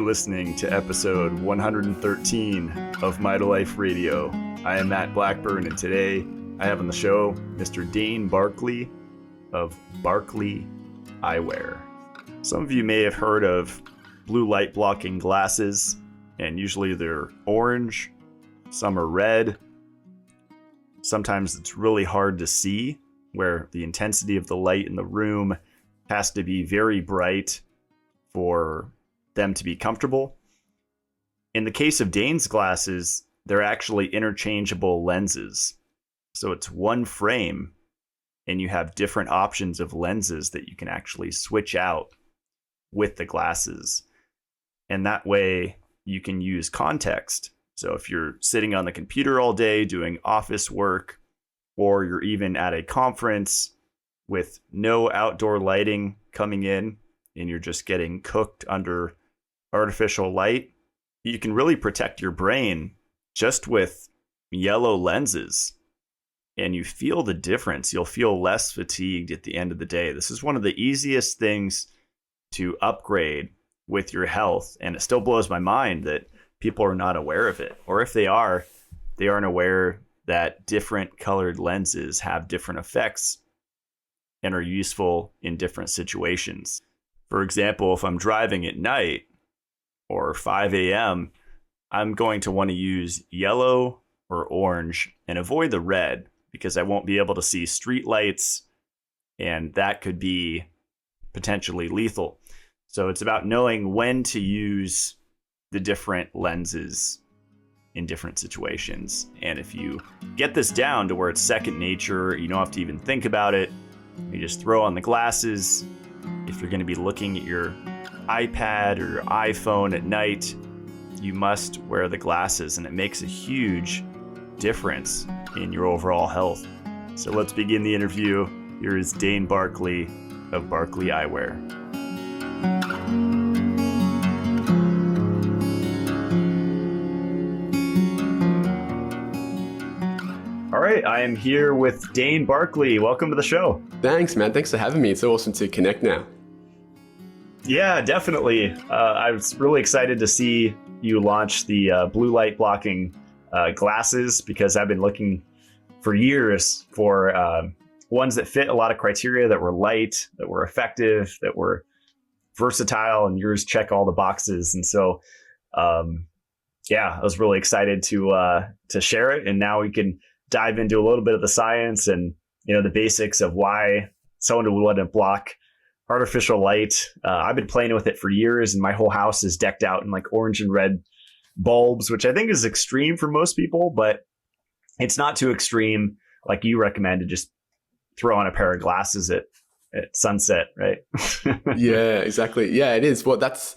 listening to episode 113 of Mitolife Radio. I am Matt Blackburn, and today I have on the show Mr. Dayne Barkley of Barkley Eyewear. Some of you may have heard of blue light blocking glasses, and usually they're orange, some are red. Sometimes it's really hard to see, where the intensity of the light in the room has to be very bright for them to be comfortable. In the case of Dayne's glasses, they're actually interchangeable lenses. So it's one frame, and you have different options of lenses that you can actually switch out with the glasses. And that way you can use context. So if you're sitting on the computer all day doing office work, or you're even at a conference with no outdoor lighting coming in, and you're just getting cooked under artificial light, you can really protect your brain just with yellow lenses. And you feel the difference. You'll feel less fatigued at the end of the day. This is one of the easiest things to upgrade with your health. And it still blows my mind that people are not aware of it. Or if they are, they aren't aware that different colored lenses have different effects and are useful in different situations. For example, if I'm driving at night or 5 a.m., I'm going to want to use yellow or orange and avoid the red, because I won't be able to see street lights, and that could be potentially lethal. So it's about knowing when to use the different lenses in different situations. And if you get this down to where it's second nature, you don't have to even think about it. You just throw on the glasses. If you're going to be looking at your iPad or your iPhone at night, you must wear the glasses, and it makes a huge difference in your overall health. So let's begin the interview. Here is Dayne Barkley of Barkley Eyewear. All right, I am here with Dayne Barkley. Welcome to the show. Thanks, man. Thanks for having me. It's so awesome to connect now. Yeah, definitely. I was really excited to see you launch the blue light blocking glasses, because I've been looking for years for ones that fit a lot of criteria, that were light, that were effective, that were versatile, and yours check all the boxes. And so, I was really excited to share it. And now we can dive into a little bit of the science and, the basics of why someone would want to block artificial light. I've been playing with it for years, and my whole house is decked out in like orange and red bulbs, which I think is extreme for most people, but it's not too extreme like you recommend to just throw on a pair of glasses at sunset, right? Yeah, exactly. Yeah, it is. Well, that's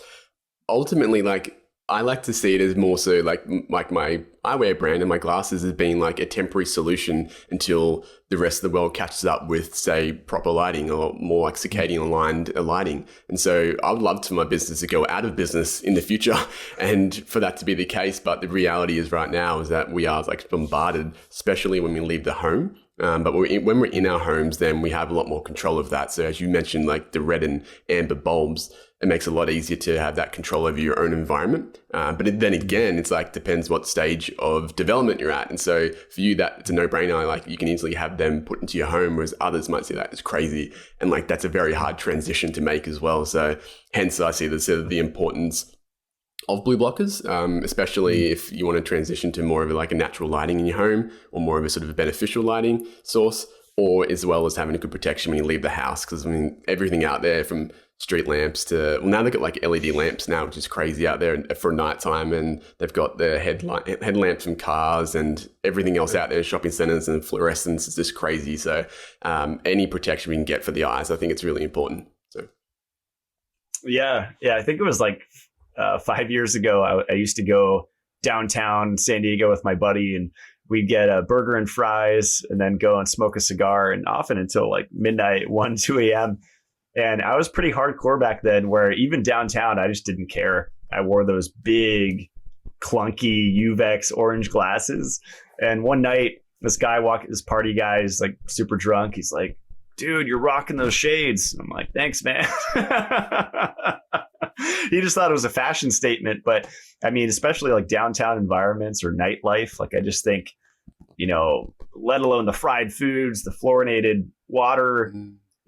ultimately, like, I like to see it as more so like my eyewear brand and my glasses as being like a temporary solution until the rest of the world catches up with, say, proper lighting or more like circadian aligned lighting. And so I would love for my business to go out of business in the future and for that to be the case. But the reality is right now is that we are like bombarded, especially when we leave the home. But when we're in our homes, then we have a lot more control of that. So as you mentioned, like the red and amber bulbs, it makes it a lot easier to have that control over your own environment. But then again, it's like depends what stage of development you're at. And so for you, that it's a no-brainer. Like you can easily have them put into your home, whereas others might see that as crazy. And like that's a very hard transition to make as well. So hence I see the importance of blue blockers, especially if you want to transition to more of like a natural lighting in your home, or more of a sort of a beneficial lighting source, or as well as having a good protection when you leave the house. Because I mean, everything out there from street lamps to, well, now they've got like LED lamps now, which is crazy out there for nighttime, and they've got the headlamps from cars and everything else out there in shopping centers, and fluorescence is just crazy. So any protection we can get for the eyes, I think it's really important. So yeah, I think it was like 5 years ago, I used to go downtown San Diego with my buddy, and we'd get a burger and fries and then go and smoke a cigar, and often until like midnight, 1, 2 a.m. And I was pretty hardcore back then, where even downtown, I just didn't care. I wore those big, clunky Uvex orange glasses. And one night, this party guy is like super drunk. He's like, dude, you're rocking those shades. I'm like, thanks, man. He just thought it was a fashion statement. But I mean, especially like downtown environments or nightlife, like I just think, let alone the fried foods, the fluorinated water,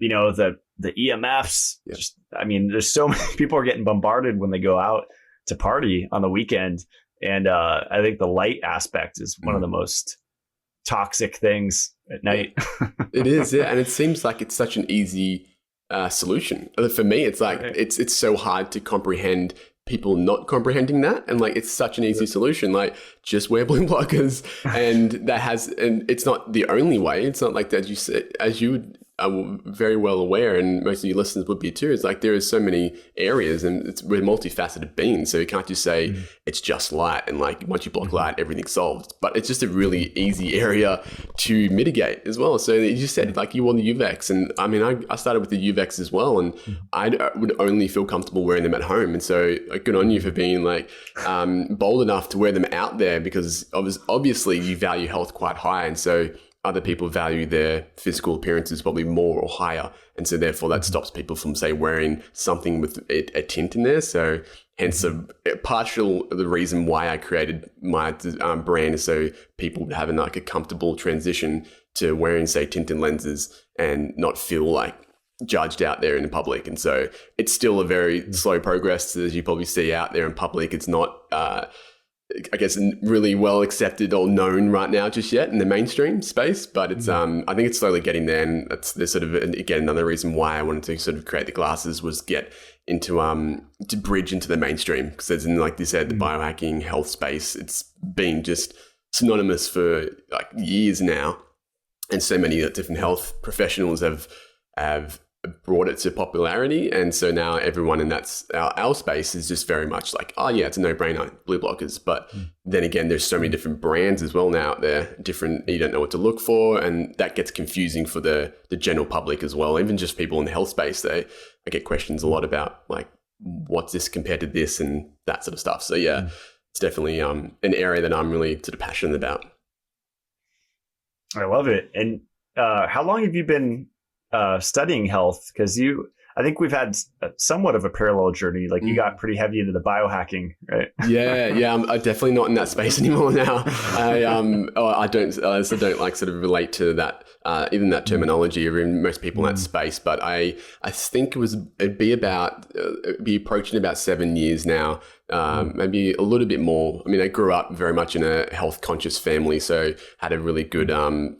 the EMFs. Yeah. Just, I mean, there's so many people are getting bombarded when they go out to party on the weekend. And I think the light aspect is one of the most toxic things at night. It is, yeah. And it seems like it's such an easy solution. For me, it's like, it's so hard to comprehend people not comprehending that. And like, it's such an easy solution, like just wear blue blockers. And it's not the only way. It's not like that. As you are very well aware, and most of your listeners would be too, it's like there are so many areas and we're multifaceted beings. So you can't just say it's just light and like once you block light, everything's solved. But it's just a really easy area to mitigate as well. So you just said like you wore the UVEX, and I mean, I started with the UVEX as well, and I would only feel comfortable wearing them at home. And so good on you for being like bold enough to wear them out there, because obviously you value health quite high. And so other people value their physical appearances probably more or higher. And so therefore that stops people from, say, wearing something with a tint in there. So hence the reason why I created my brand is so people would have a comfortable transition to wearing, say, tinted lenses and not feel like judged out there in the public. And so it's still a very slow progress, as you probably see out there in public. It's not I guess really well accepted or known right now just yet in the mainstream space, but it's I think it's slowly getting there. And there's sort of again another reason why I wanted to sort of create the glasses was get into to bridge into the mainstream, because as in, like you said, the biohacking health space, it's been just synonymous for like years now, and so many different health professionals have brought it to popularity. And so now everyone in our space is just very much like, oh yeah, it's a no-brainer, blue blockers. But then again, there's so many different brands as well now out there, you don't know what to look for, and that gets confusing for the general public as well. Even just people in the health space, I get questions a lot about like, what's this compared to this and that sort of stuff. So yeah, it's definitely an area that I'm really sort of passionate about. I love it. And how long have you been studying health? Because I think we've had somewhat of a parallel journey. Like you got pretty heavy into the biohacking, right? Yeah. I'm definitely not in that space anymore now. I don't like sort of relate to that, even that terminology, or even most people in that space. But I think it'd be approaching about 7 years now, maybe a little bit more. I mean, I grew up very much in a health conscious family, so had a really good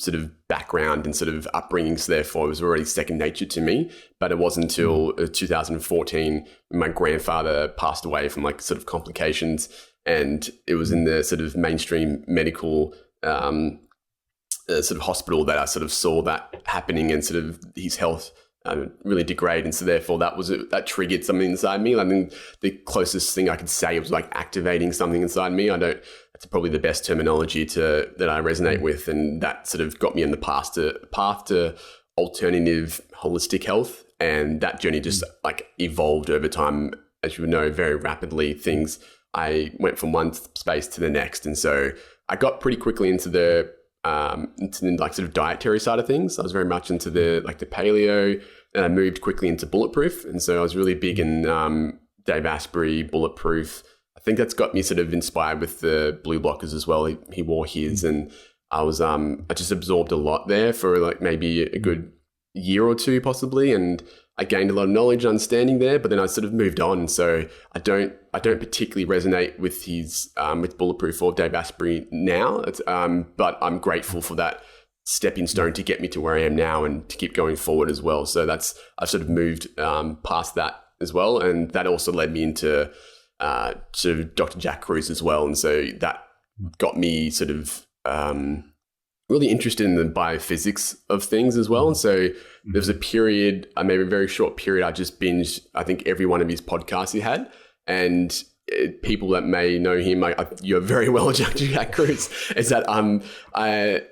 sort of background and sort of upbringing. So therefore, it was already second nature to me. But it wasn't until 2014 my grandfather passed away from like sort of complications, and it was in the sort of mainstream medical sort of hospital that I sort of saw that happening, and sort of his health really degrade. And so therefore that triggered something inside me. I think the closest thing I could say was like activating something inside me. That's probably the best terminology that I resonate with. And that sort of got me in the path to alternative holistic health. And that journey just like evolved over time, as you know, very rapidly. I went from one space to the next. And so I got pretty quickly into the like sort of dietary side of things. I was very much into the paleo, and I moved quickly into bulletproof. And so I was really big in Dave Asprey, bulletproof. I think that's got me sort of inspired with the blue blockers as well. He wore his, and I just absorbed a lot there for like maybe a good year or two possibly. And I gained a lot of knowledge and understanding there, but then I sort of moved on. And so I don't particularly resonate with his with bulletproof or Dave Asprey now. But I'm grateful for that stepping stone to get me to where I am now and to keep going forward as well. So I've sort of moved past that as well, and that also led me into sort of Dr. Jack Kruse as well. And so that got me sort of really interested in the biophysics of things as well. And so there was a period, maybe a very short period, I just binged, I think, every one of his podcasts he had. And people that may know him, you're very well, Dr. Jack Kruse, is that I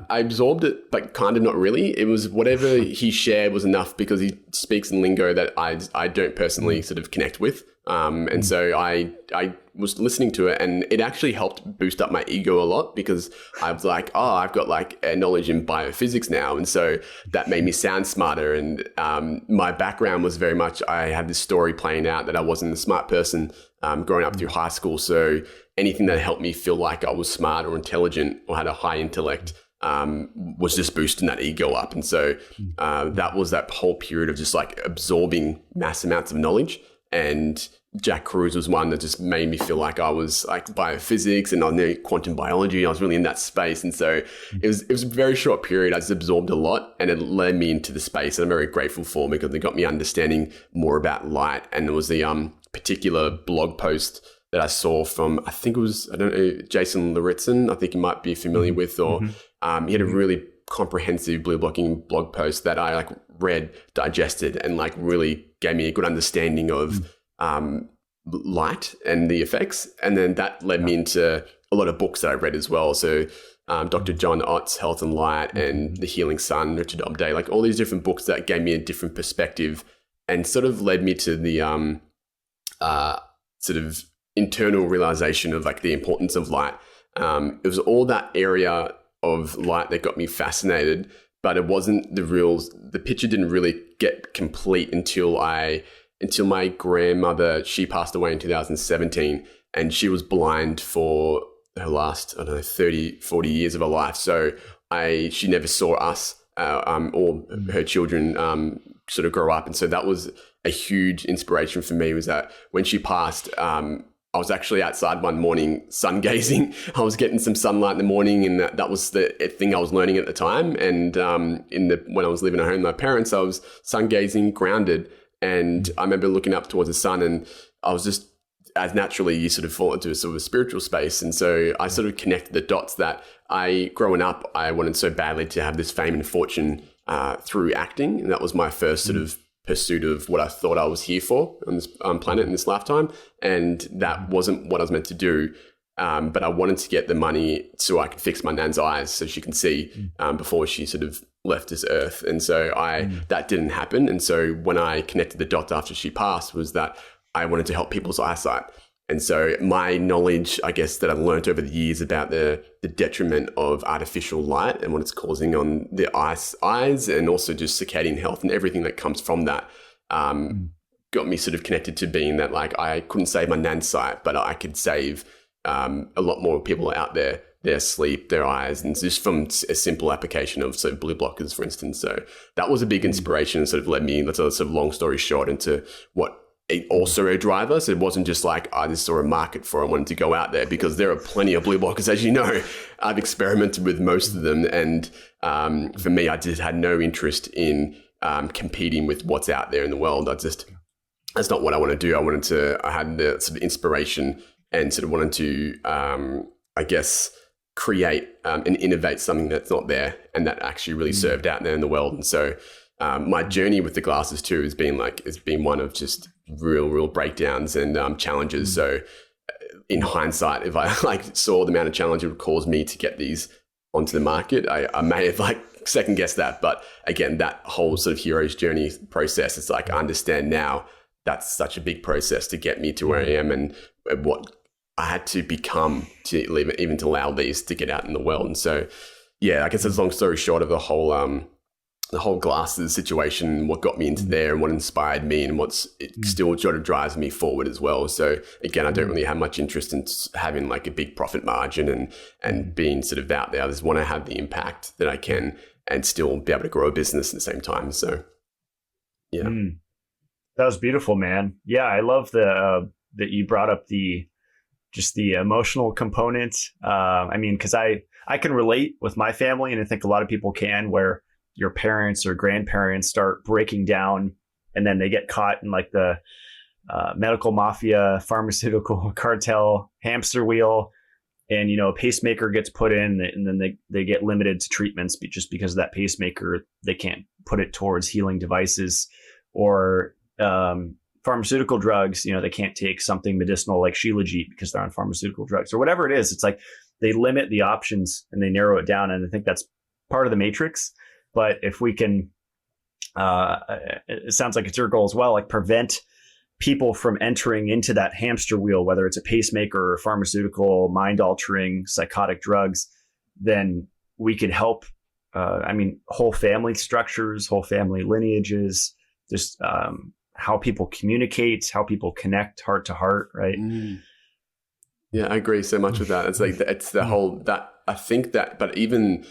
absorbed it, but kind of not really. It was whatever he shared was enough, because he speaks in lingo that I don't personally sort of connect with. And so I was listening to it, and it actually helped boost up my ego a lot, because I was like, oh, I've got like a knowledge in biophysics now. And so that made me sound smarter. And my background was very much, I had this story playing out that I wasn't a smart person growing up through high school. So anything that helped me feel like I was smart or intelligent or had a high intellect was just boosting that ego up. And so that was that whole period of just like absorbing mass amounts of knowledge. And Jack Kruse was one that just made me feel like I was like biophysics, and I knew quantum biology. I was really in that space. And so it was a very short period. I just absorbed a lot, and it led me into the space that I'm very grateful for, because it got me understanding more about light. And there was the particular blog post that I saw from, I think it was, I don't know, Jason Lauritzen, I think you might be familiar with, or he had a really comprehensive blue blocking blog post that I like read, digested, and like really gave me a good understanding of light and the effects. And then that led me into a lot of books that I read as well. So Dr. John Ott's Health and Light and The Healing Sun, Richard Obday, like all these different books that gave me a different perspective and sort of led me to the sort of internal realization of like the importance of light. It was all that area of light that got me fascinated, but it wasn't the picture didn't really get complete until my grandmother, she passed away in 2017, and she was blind for her last, I don't know, 30, 40 years of her life. So she never saw us or her children sort of grow up. And so that was a huge inspiration for me, was that when she passed, I was actually outside one morning sungazing. I was getting some sunlight in the morning, and that was the thing I was learning at the time. And when I was living at home with my parents, I was sungazing, grounded. And I remember looking up towards the sun, and I was just, as naturally you sort of fall into a sort of a spiritual space. And so I sort of connected the dots that growing up, I wanted so badly to have this fame and fortune through acting. And that was my first sort of pursuit of what I thought I was here for on this planet in this lifetime. And that wasn't what I was meant to do. But I wanted to get the money so I could fix my nan's eyes so she can see before she sort of left this earth. And so that didn't happen. And so when I connected the dots after she passed, was that I wanted to help people's eyesight. And so my knowledge, I guess, that I've learned over the years about the detriment of artificial light and what it's causing on the eyes, and also just circadian health and everything that comes from that, got me sort of connected to being that, like, I couldn't save my nan's sight, but I could save a lot more people out there, their sleep, their eyes, and just from a simple application of sort of blue blockers, for instance. So that was a big inspiration, and sort of led me, that's a sort of long story short, into what also a driver. So it wasn't just like I just saw a market for it, I wanted to go out there, because there are plenty of blue blockers, as you know. I've experimented with most of them, and for me, I just had no interest in competing with what's out there in the world. That's not what I want to do. I had the sort of inspiration and sort of wanted to, I guess, create and innovate something that's not there, and that actually really served out there in the world. And so my journey with the glasses too has been one of just real breakdowns and challenges. So in hindsight, if I like saw the amount of challenge it would cause me to get these onto the market, I may have like second guessed that. But again, that whole sort of hero's journey process, it's like I understand now that's such a big process to get me to where I am, and what I had to become to even to allow these to get out in the world. And so, yeah, I guess that's a long story short of the whole glasses situation, what got me into there and what inspired me, and what's it still sort of drives me forward as well. So again, I don't really have much interest in having like a big profit margin and being sort of out there. I just want to have the impact that I can and still be able to grow a business at the same time. So yeah. That was beautiful, man. Yeah, I love that you brought up just the emotional component. I mean, because I can relate with my family, and I think a lot of people can, where your parents or grandparents start breaking down, and then they get caught in like the medical mafia, pharmaceutical cartel hamster wheel, and a pacemaker gets put in, and then they get limited to treatments just because of that pacemaker. They can't put it towards healing devices, or pharmaceutical drugs. They can't take something medicinal like Shilajit because they're on pharmaceutical drugs, or whatever it is. It's like they limit the options and they narrow it down, and I think that's part of the matrix. But if we can, it sounds like it's your goal as well, like prevent people from entering into that hamster wheel, whether it's a pacemaker or pharmaceutical, mind altering, psychotic drugs, then we could help. Whole family structures, whole family lineages, just how people communicate, how people connect heart to heart, right? Yeah, I agree so much with that. It's like, it's the whole, that I think that, but even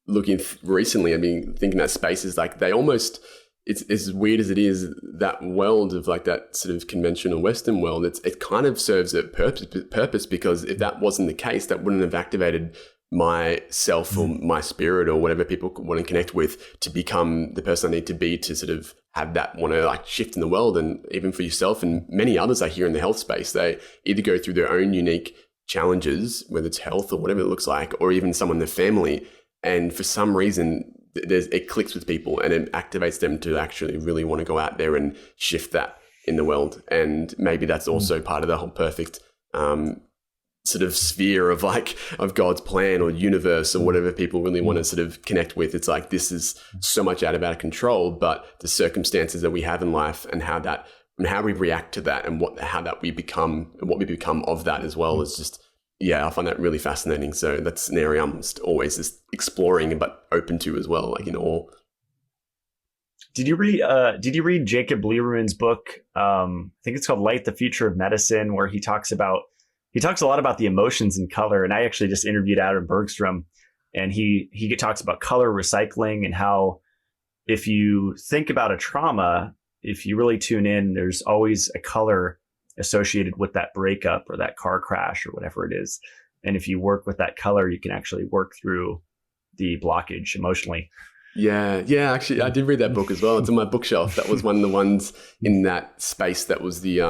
looking recently, I mean, thinking that space is like, they almost, it's as weird as it is, that world of like that sort of conventional Western world, it kind of serves a purpose, because if that wasn't the case, that wouldn't have activated my self or my spirit or whatever people want to connect with to become the person I need to be to sort of have that want to like shift in the world. And even for yourself and many others I hear in the health space, they either go through their own unique challenges, whether it's health or whatever it looks like, or even someone in their family. And for some reason, it clicks with people and it activates them to actually really want to go out there and shift that in the world. And maybe that's also part of the whole perfect sort of sphere of like of God's plan or universe or whatever people really want to sort of connect with. It's like, this is so much out of our control, but the circumstances that we have in life and how we react to that and what we become of that as well is just, yeah, I find that really fascinating. So that's an area I'm just always just exploring but open to as well, like in awe. Did you read Jacob Lieberman's book? I think it's called Light, the Future of Medicine, where he talks a lot about the emotions in color. And I actually just interviewed Adam Bergstrom, and he talks about color recycling and how if you think about a trauma, if you really tune in, there's always a color associated with that breakup or that car crash or whatever it is. And if you work with that color, you can actually work through the blockage emotionally. Yeah. Actually, I did read that book as well. It's on my bookshelf. That was one of the ones in that space. That was the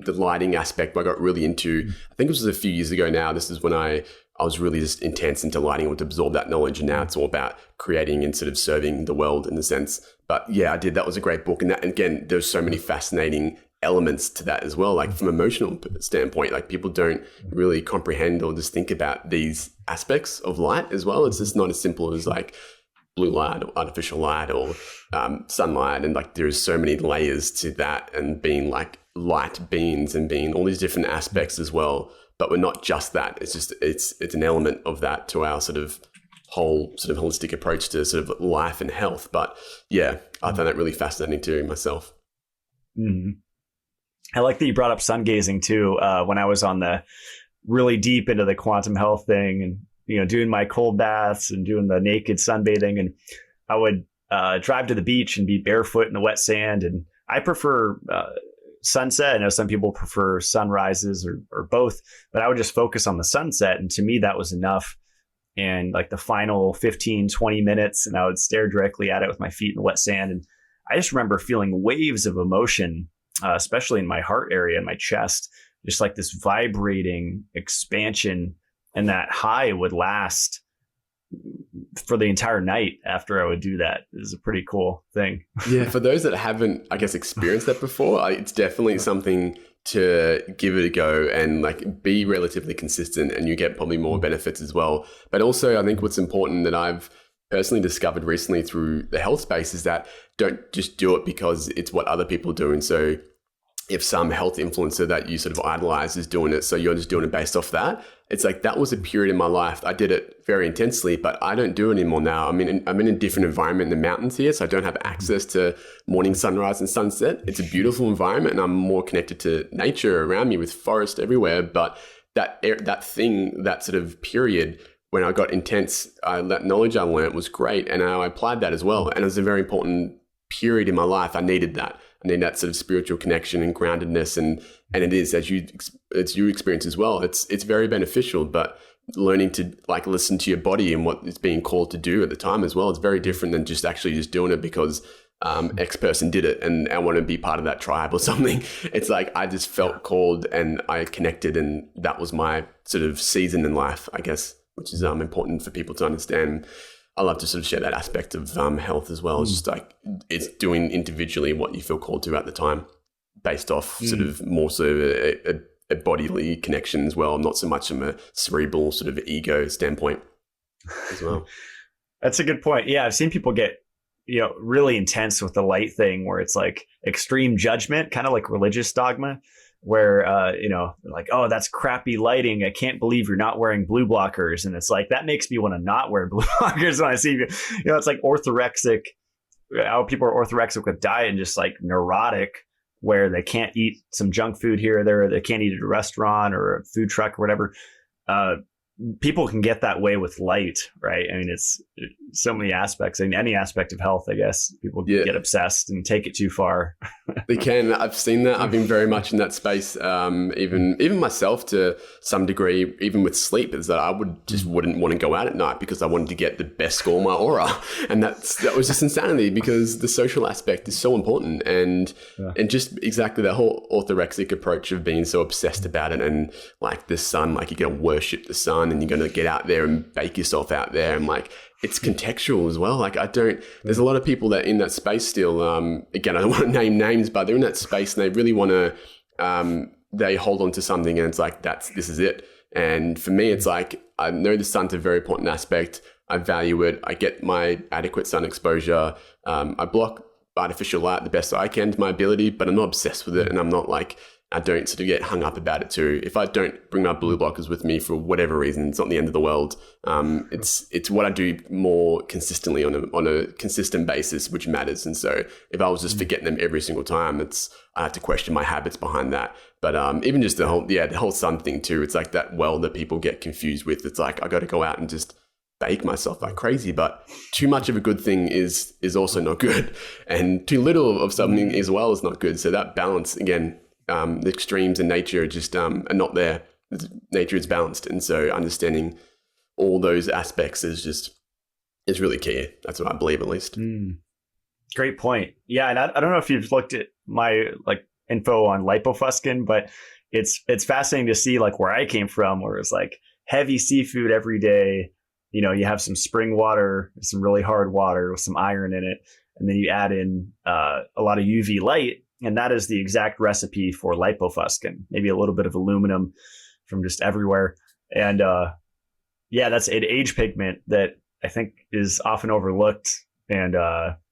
lighting aspect I got really into. I think it was a few years ago now. This is when I was really just intense into lighting, able to absorb that knowledge. And now it's all about creating and sort of serving the world in a sense. But yeah, I did. That was a great book. And that, again, there's so many fascinating elements to that as well. Like from an emotional standpoint, like people don't really comprehend or just think about these aspects of light as well. It's just not as simple as like blue light or artificial light or sunlight, and like there's so many layers to that, and being like light beings and being all these different aspects as well. But we're not just that. It's just it's an element of that to our sort of whole sort of holistic approach to sort of life and health. But yeah, I found that really fascinating too myself. Mm-hmm. I like that you brought up sungazing too. When I was on the really deep into the quantum health thing, and doing my cold baths and doing the naked sunbathing, and I would drive to the beach and be barefoot in the wet sand. And I prefer sunset. I know some people prefer sunrises or both, but I would just focus on the sunset. And to me, that was enough. And like the final 15, 20 minutes, and I would stare directly at it with my feet in the wet sand. And I just remember feeling waves of emotion, especially in my heart area and my chest, just like this vibrating expansion. And that high would last for the entire night after I would do that. It was a pretty cool thing. Yeah, for those that haven't, I guess, experienced that before, it's definitely something to give it a go and like be relatively consistent, and you get probably more benefits as well. But also, I think what's important that I've personally discovered recently through the health space is that don't just do it because it's what other people do. And so if some health influencer that you sort of idolize is doing it, so you're just doing it based off that, it's like that was a period in my life. I did it very intensely, but I don't do it anymore now. I'm in a different environment in the mountains here, so I don't have access to morning sunrise and sunset. It's a beautiful environment, and I'm more connected to nature around me with forest everywhere. But that sort of period when I got intense, that knowledge I learned was great, and I applied that as well. And it was a very important period in my life. I needed that. I need that sort of spiritual connection and groundedness, and it is, as you experience as well. It's very beneficial, but learning to like listen to your body and what it's being called to do at the time as well. It's very different than just doing it because X person did it and I want to be part of that tribe or something. It's like I just felt called and I connected, and that was my sort of season in life, I guess, which is important for people to understand. I love to sort of share that aspect of health as well. It's just like it's doing individually what you feel called to at the time, based off sort of more so a bodily connection as well, not so much from a cerebral sort of ego standpoint as well. That's a good point. Yeah, I've seen people get really intense with the light thing, where it's like extreme judgment, kind of like religious dogma, where like, oh, that's crappy lighting, I can't believe you're not wearing blue blockers. And it's like, that makes me want to not wear blue blockers when I see it's like orthorexic, how people are orthorexic with diet and just like neurotic, where they can't eat some junk food here or there, they can't eat at a restaurant or a food truck or whatever. People can get that way with light, right? I mean, it's so many aspects. In any aspect of health, I guess people get obsessed and take it too far. They can. I've seen that. I've been very much in that space. Even myself, to some degree, even with sleep, is that I wouldn't want to go out at night because I wanted to get the best score in my aura, and that was just insanity, because the social aspect is so important, and just exactly that whole orthorexic approach of being so obsessed about it, and like the sun, like you're gonna worship the sun, and you're gonna get out there and bake yourself out there, and like, it's contextual as well. Like, there's a lot of people that in that space still, again, I don't want to name names, but they're in that space and they really want to, they hold on to something, and it's like, this is it. And for me, it's like, I know the sun's a very important aspect. I value it. I get my adequate sun exposure. I block artificial light the best I can to my ability, but I'm not obsessed with it. And I'm not like, I don't sort of get hung up about it too. If I don't bring my blue blockers with me for whatever reason, it's not the end of the world. It's what I do more consistently on a consistent basis, which matters. And so if I was just forgetting them every single time, I have to question my habits behind that. But even just the whole sun thing too, it's like that well that people get confused with. It's like, I got to go out and just bake myself like crazy, but too much of a good thing is also not good, and too little of something as well is not good. So that balance, again, the extremes in nature just are not there. Nature is balanced, and so understanding all those aspects is really key. That's what I believe, at least. Great point. Yeah, and I don't know if you've looked at my info on lipofuscin, but it's fascinating to see like where I came from, where it's like heavy seafood every day. You have some spring water, some really hard water with some iron in it, and then you add in a lot of UV light. And that is the exact recipe for lipofuscin, maybe a little bit of aluminum from just everywhere. And that's an age pigment that I think is often overlooked and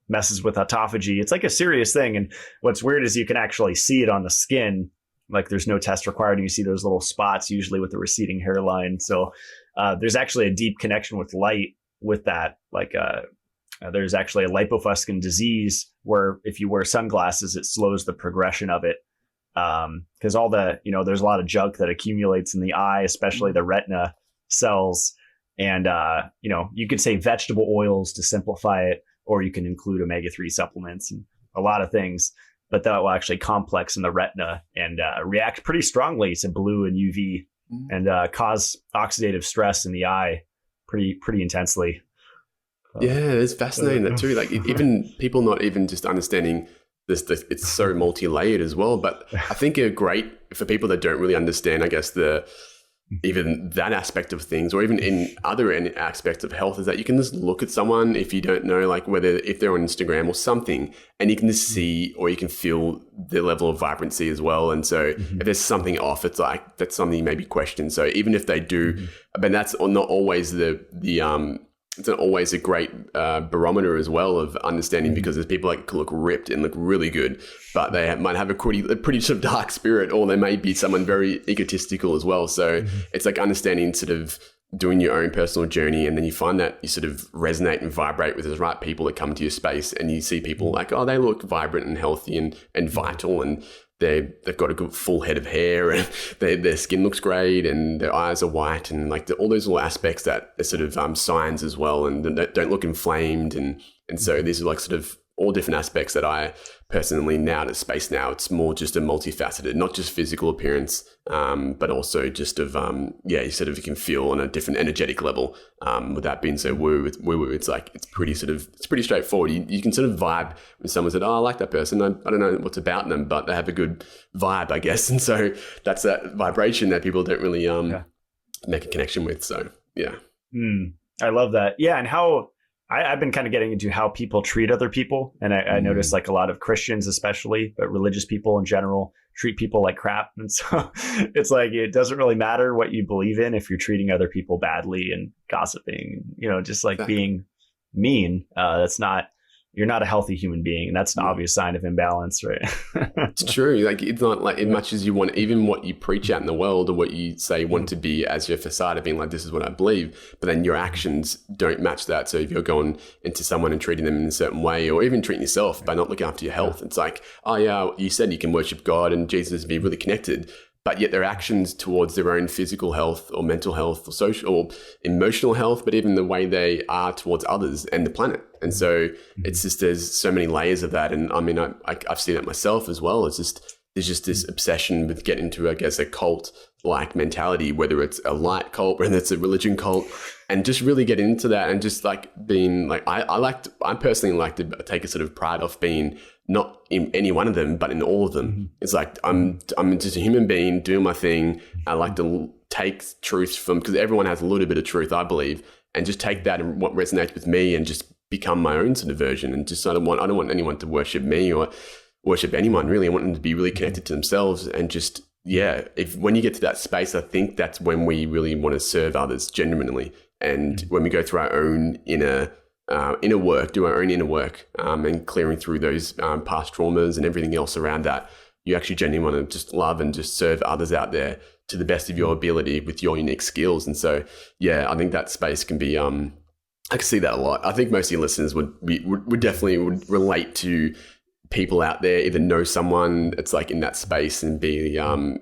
messes with autophagy. It's like a serious thing. And what's weird is you can actually see it on the skin. Like, there's no test required. And you see those little spots, usually with the receding hairline. So there's actually a deep connection with light with that. There's actually a lipofuscin disease where if you wear sunglasses, it slows the progression of it. Because there's a lot of junk that accumulates in the eye, especially the retina cells. And, you could say vegetable oils to simplify it, or you can include omega-3 supplements and a lot of things. But that will actually complex in the retina and react pretty strongly to blue and UV and cause oxidative stress in the eye pretty intensely. Yeah, it's fascinating that too. Like, even people not even just understanding this, it's so multi-layered as well. But I think a great, for people that don't really understand, I guess, even that aspect of things, or even in other aspects of health, is that you can just look at someone, if you don't know, like if they're on Instagram or something, and you can just see, or you can feel their level of vibrancy as well. And so if there's something off, it's like, that's something you maybe question. So even if they do, but that's not always it's not always a great barometer as well of understanding, because there's people that look ripped and look really good, but they might have a pretty sort of dark spirit, or they may be someone very egotistical as well. So it's like understanding, sort of doing your own personal journey, and then you find that you sort of resonate and vibrate with the right people that come to your space, and you see people like, oh, they look vibrant and healthy and vital, and they've got a good full head of hair, and their skin looks great, and their eyes are white, and like all those little aspects that are sort of signs as well, and that don't look inflamed, and so these are like sort of all different aspects that I personally now to space now. It's more just a multifaceted, not just physical appearance, but also just of you sort of, you can feel on a different energetic level. Without being so woo, it's like it's pretty straightforward. You can sort of vibe when someone said, "Oh, I like that person. I don't know what's about them, but they have a good vibe, I guess." And so that's that vibration that people don't really make a connection with. So yeah, I love that. Yeah, and how. I've been kind of getting into how people treat other people. And I notice like a lot of Christians especially, but religious people in general treat people like crap. And so it's like, it doesn't really matter what you believe in if you're treating other people badly and gossiping, just like being mean. That's not, you're not a healthy human being. And that's an obvious sign of imbalance, right? It's true. Like, it's not like as much as you want, even what you preach out in the world or what you say you want to be as your facade of being like, this is what I believe, but then your actions don't match that. So if you're going into someone and treating them in a certain way, or even treating yourself by not looking after your health, it's like, oh yeah, you said you can worship God and Jesus and be really connected, but yet their actions towards their own physical health or mental health or social or emotional health, but even the way they are towards others and the planet. And so it's just, there's so many layers of that. And I mean, I've seen it myself as well. It's just, there's just this obsession with getting into, I guess, a cult-like mentality, whether it's a light cult, whether it's a religion cult, and just really getting into that and just like being like, I personally like to take a sort of pride off being not in any one of them, but in all of them. It's like, I'm just a human being doing my thing. I like to take truth from, because everyone has a little bit of truth, I believe, and just take that and what resonates with me and just become my own sort of version. And just, I don't want anyone to worship me or worship anyone really. I want them to be really connected to themselves. And just, yeah, when you get to that space, I think that's when we really want to serve others genuinely. And when we go through our own inner work, do our own inner work, and clearing through those past traumas and everything else around that, you actually genuinely want to just love and just serve others out there to the best of your ability with your unique skills. And so, yeah, I think that space can be, I can see that a lot. I think most of your listeners would definitely relate to people out there, either know someone that's like in that space and be,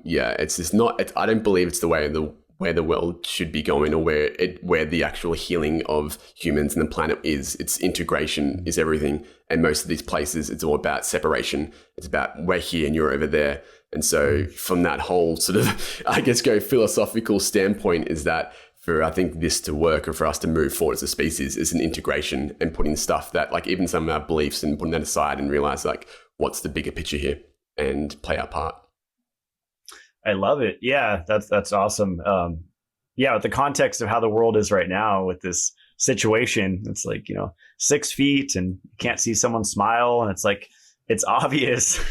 yeah, it's just not, I don't believe it's the way where the world should be going, or where the actual healing of humans and the planet is. It's integration is everything. And most of these places, it's all about separation. It's about we're here and you're over there. And so from that whole sort of, I guess, go philosophical standpoint, is that for, I think, this to work, or for us to move forward as a species, is an integration and putting stuff that, like, even some of our beliefs, and putting that aside and realize, like, what's the bigger picture here, and play our part. I love it. Yeah, that's awesome. Yeah, with the context of how the world is right now with this situation, it's like, 6 feet and you can't see someone smile. And it's like, it's obvious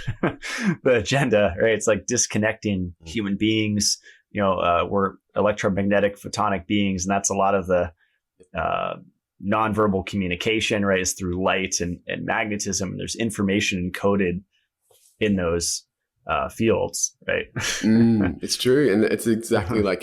the agenda, right? It's like disconnecting human beings. We're electromagnetic photonic beings. And that's a lot of the nonverbal communication, right? Is through light and magnetism. And there's information encoded in those fields, right? It's true. And it's exactly like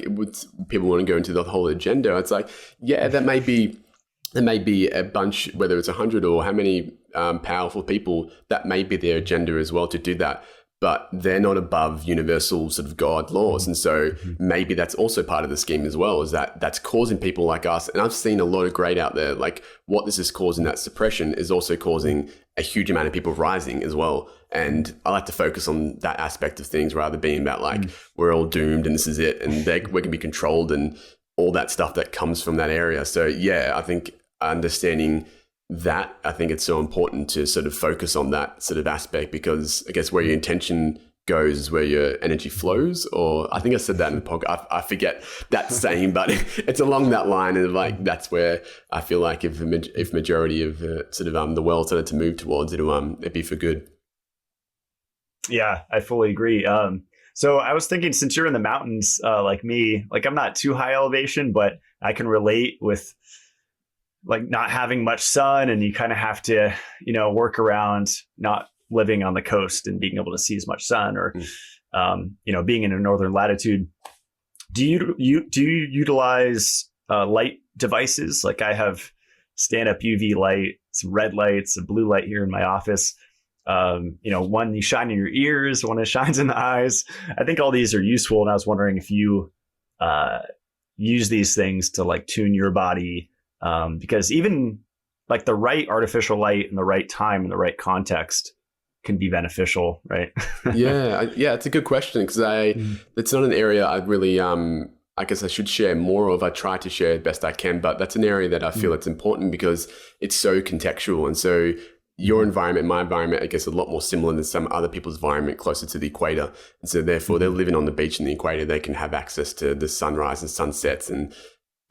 people want to go into the whole agenda. It's like, yeah, there may be a bunch, whether it's 100 or how many powerful people, that may be their agenda as well to do that. But they're not above universal sort of God laws. And so maybe that's also part of the scheme as well, is that that's causing people like us. And I've seen a lot of great out there, like what this is causing, that suppression is also causing a huge amount of people rising as well. And I like to focus on that aspect of things rather than being about like, we're all doomed and this is it. And we're going to be controlled and all that stuff that comes from that area. So yeah, I think understanding that, I think it's so important to sort of focus on that sort of aspect, because I guess where your intention goes is where your energy flows. Or I think I said that in the podcast. I forget that saying, but it's along that line. And like, that's where I feel like if majority of sort of the world started to move towards, it'd be for good. Yeah, I fully agree. So I was thinking, since you're in the mountains, like me, like I'm not too high elevation, but I can relate with like not having much sun, and you kind of have to, work around not living on the coast and being able to see as much sun, or, being in a northern latitude. Do you utilize light devices? Like I have stand-up UV light, some red lights, a blue light here in my office. One you shine in your ears, one that shines in the eyes. I think all these are useful. And I was wondering if you use these things to like tune your body. Because even like the right artificial light in the right time in the right context can be beneficial, right? Yeah, it's a good question, because it's not an area I really, I guess I should share more of. I try to share as best I can, but that's an area that I feel it's important because it's so contextual. And so your environment, my environment, I guess, a lot more similar than some other people's environment closer to the equator. And so therefore they're living on the beach in the equator. They can have access to the sunrise and sunsets and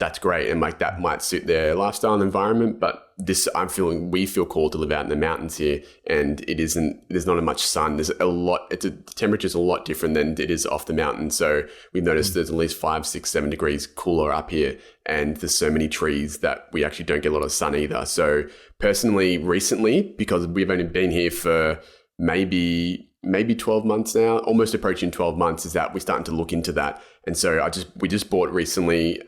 that's great. And like that might suit their lifestyle and environment. But we feel called to live out in the mountains here, and there's not as much sun. The temperature's a lot different than it is off the mountain. So we've noticed there's at least 5, 6, 7 degrees cooler up here. And there's so many trees that we actually don't get a lot of sun either. So personally, recently, because we've only been here for maybe 12 months now, almost approaching 12 months, is that we're starting to look into that. And so we just bought recently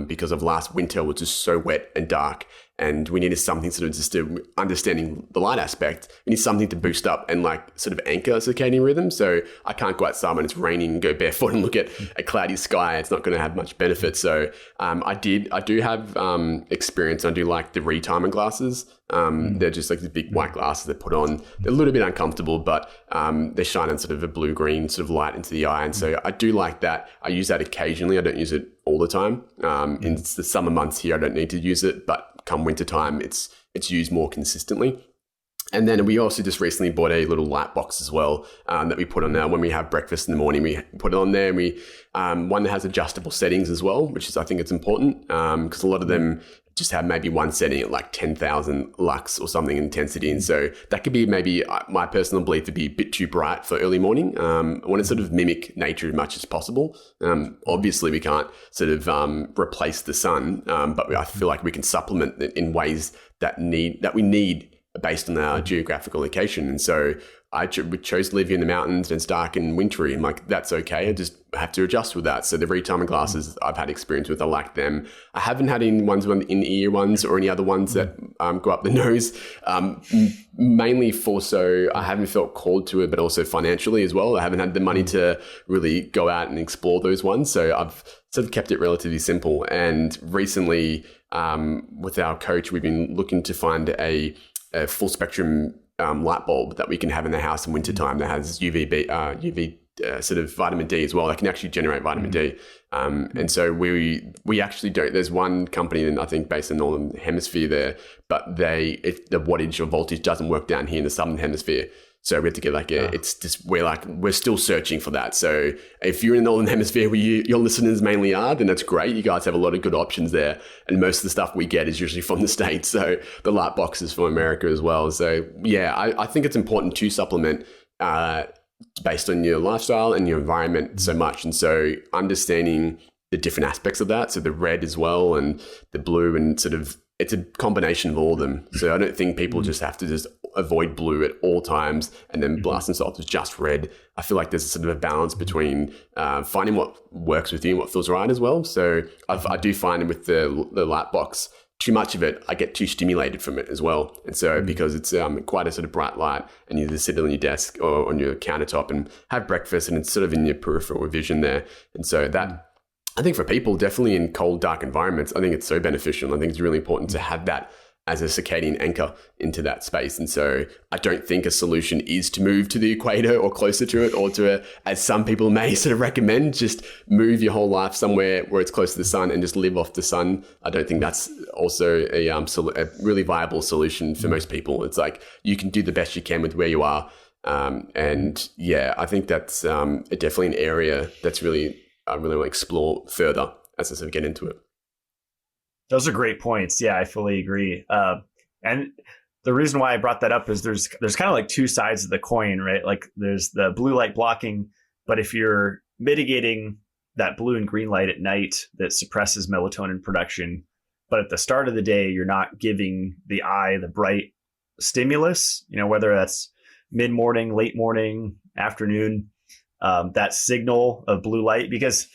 because of last winter, which is so wet and dark, and we needed something sort of just to understanding the light aspect. We need something to boost up and like sort of anchor circadian rhythm. So I can't go outside when it's raining and go barefoot and look at a cloudy sky. It's not going to have much benefit. So I do have experience. I do like the retimer glasses. They're just like the big white glasses they put on. They're a little bit uncomfortable, but they shine on sort of a blue-green sort of light into the eye. And so I do like that. I use that occasionally. I don't use it all the time. In the summer months here, I don't need to use it, but come winter time, it's used more consistently. And then we also just recently bought a little light box as well that we put on there when we have breakfast in the morning. We put it on there, and we one that has adjustable settings as well, which is, I think it's important because a lot of them just have maybe one setting at like 10,000 lux or something intensity. And so that could be maybe my personal belief to be a bit too bright for early morning. I want to sort of mimic nature as much as possible. Obviously we can't sort of replace the sun, but I feel like we can supplement it in ways that we need based on our geographical location. And so we chose to live here in the mountains and it's dark and wintry, and like, that's okay. I just have to adjust with that. So the retimer glasses I've had experience with, I like them. I haven't had any ones in ear ones or any other ones that go up the nose, mainly I haven't felt called to it, but also financially as well. I haven't had the money to really go out and explore those ones. So I've sort of kept it relatively simple. And recently with our coach, we've been looking to find a full spectrum light bulb that we can have in the house in wintertime that has UV sort of vitamin D as well. That can actually generate vitamin D. And so we actually don't. There's one company, and I think based in the Northern Hemisphere there, but the wattage or voltage doesn't work down here in the Southern Hemisphere. So we have to get it's just, we're still searching for that. So if you're in the Northern Hemisphere where your listeners mainly are, then that's great. You guys have a lot of good options there. And most of the stuff we get is usually from the States. So the light box is from America as well. So yeah, I think it's important to supplement based on your lifestyle and your environment so much. And so understanding the different aspects of that. So the red as well and the blue, and sort of, it's a combination of all of them. So I don't think people just have to just avoid blue at all times and then blast themselves with just red. I feel like there's sort of a balance between finding what works with you and what feels right as well. So I do find with the light box, too much of it, I get too stimulated from it as well. And so because it's quite a sort of bright light, and you just sit on your desk or on your countertop and have breakfast, and it's sort of in your peripheral vision there. And so that, I think for people, definitely in cold, dark environments, I think it's so beneficial. I think it's really important to have that as a circadian anchor into that space. And so I don't think a solution is to move to the equator or closer to it, or as some people may sort of recommend, just move your whole life somewhere where it's close to the sun and just live off the sun. I don't think that's also a really viable solution for most people. It's like, you can do the best you can with where you are. And yeah, I think that's definitely an area that's really, I really want to explore further as I sort of get into it. Those are great points. Yeah, I fully agree. And the reason why I brought that up is there's kind of like two sides of the coin, right? Like there's the blue light blocking, but if you're mitigating that blue and green light at night, that suppresses melatonin production. But at the start of the day, you're not giving the eye the bright stimulus, whether that's mid-morning, late morning, afternoon, that signal of blue light. Because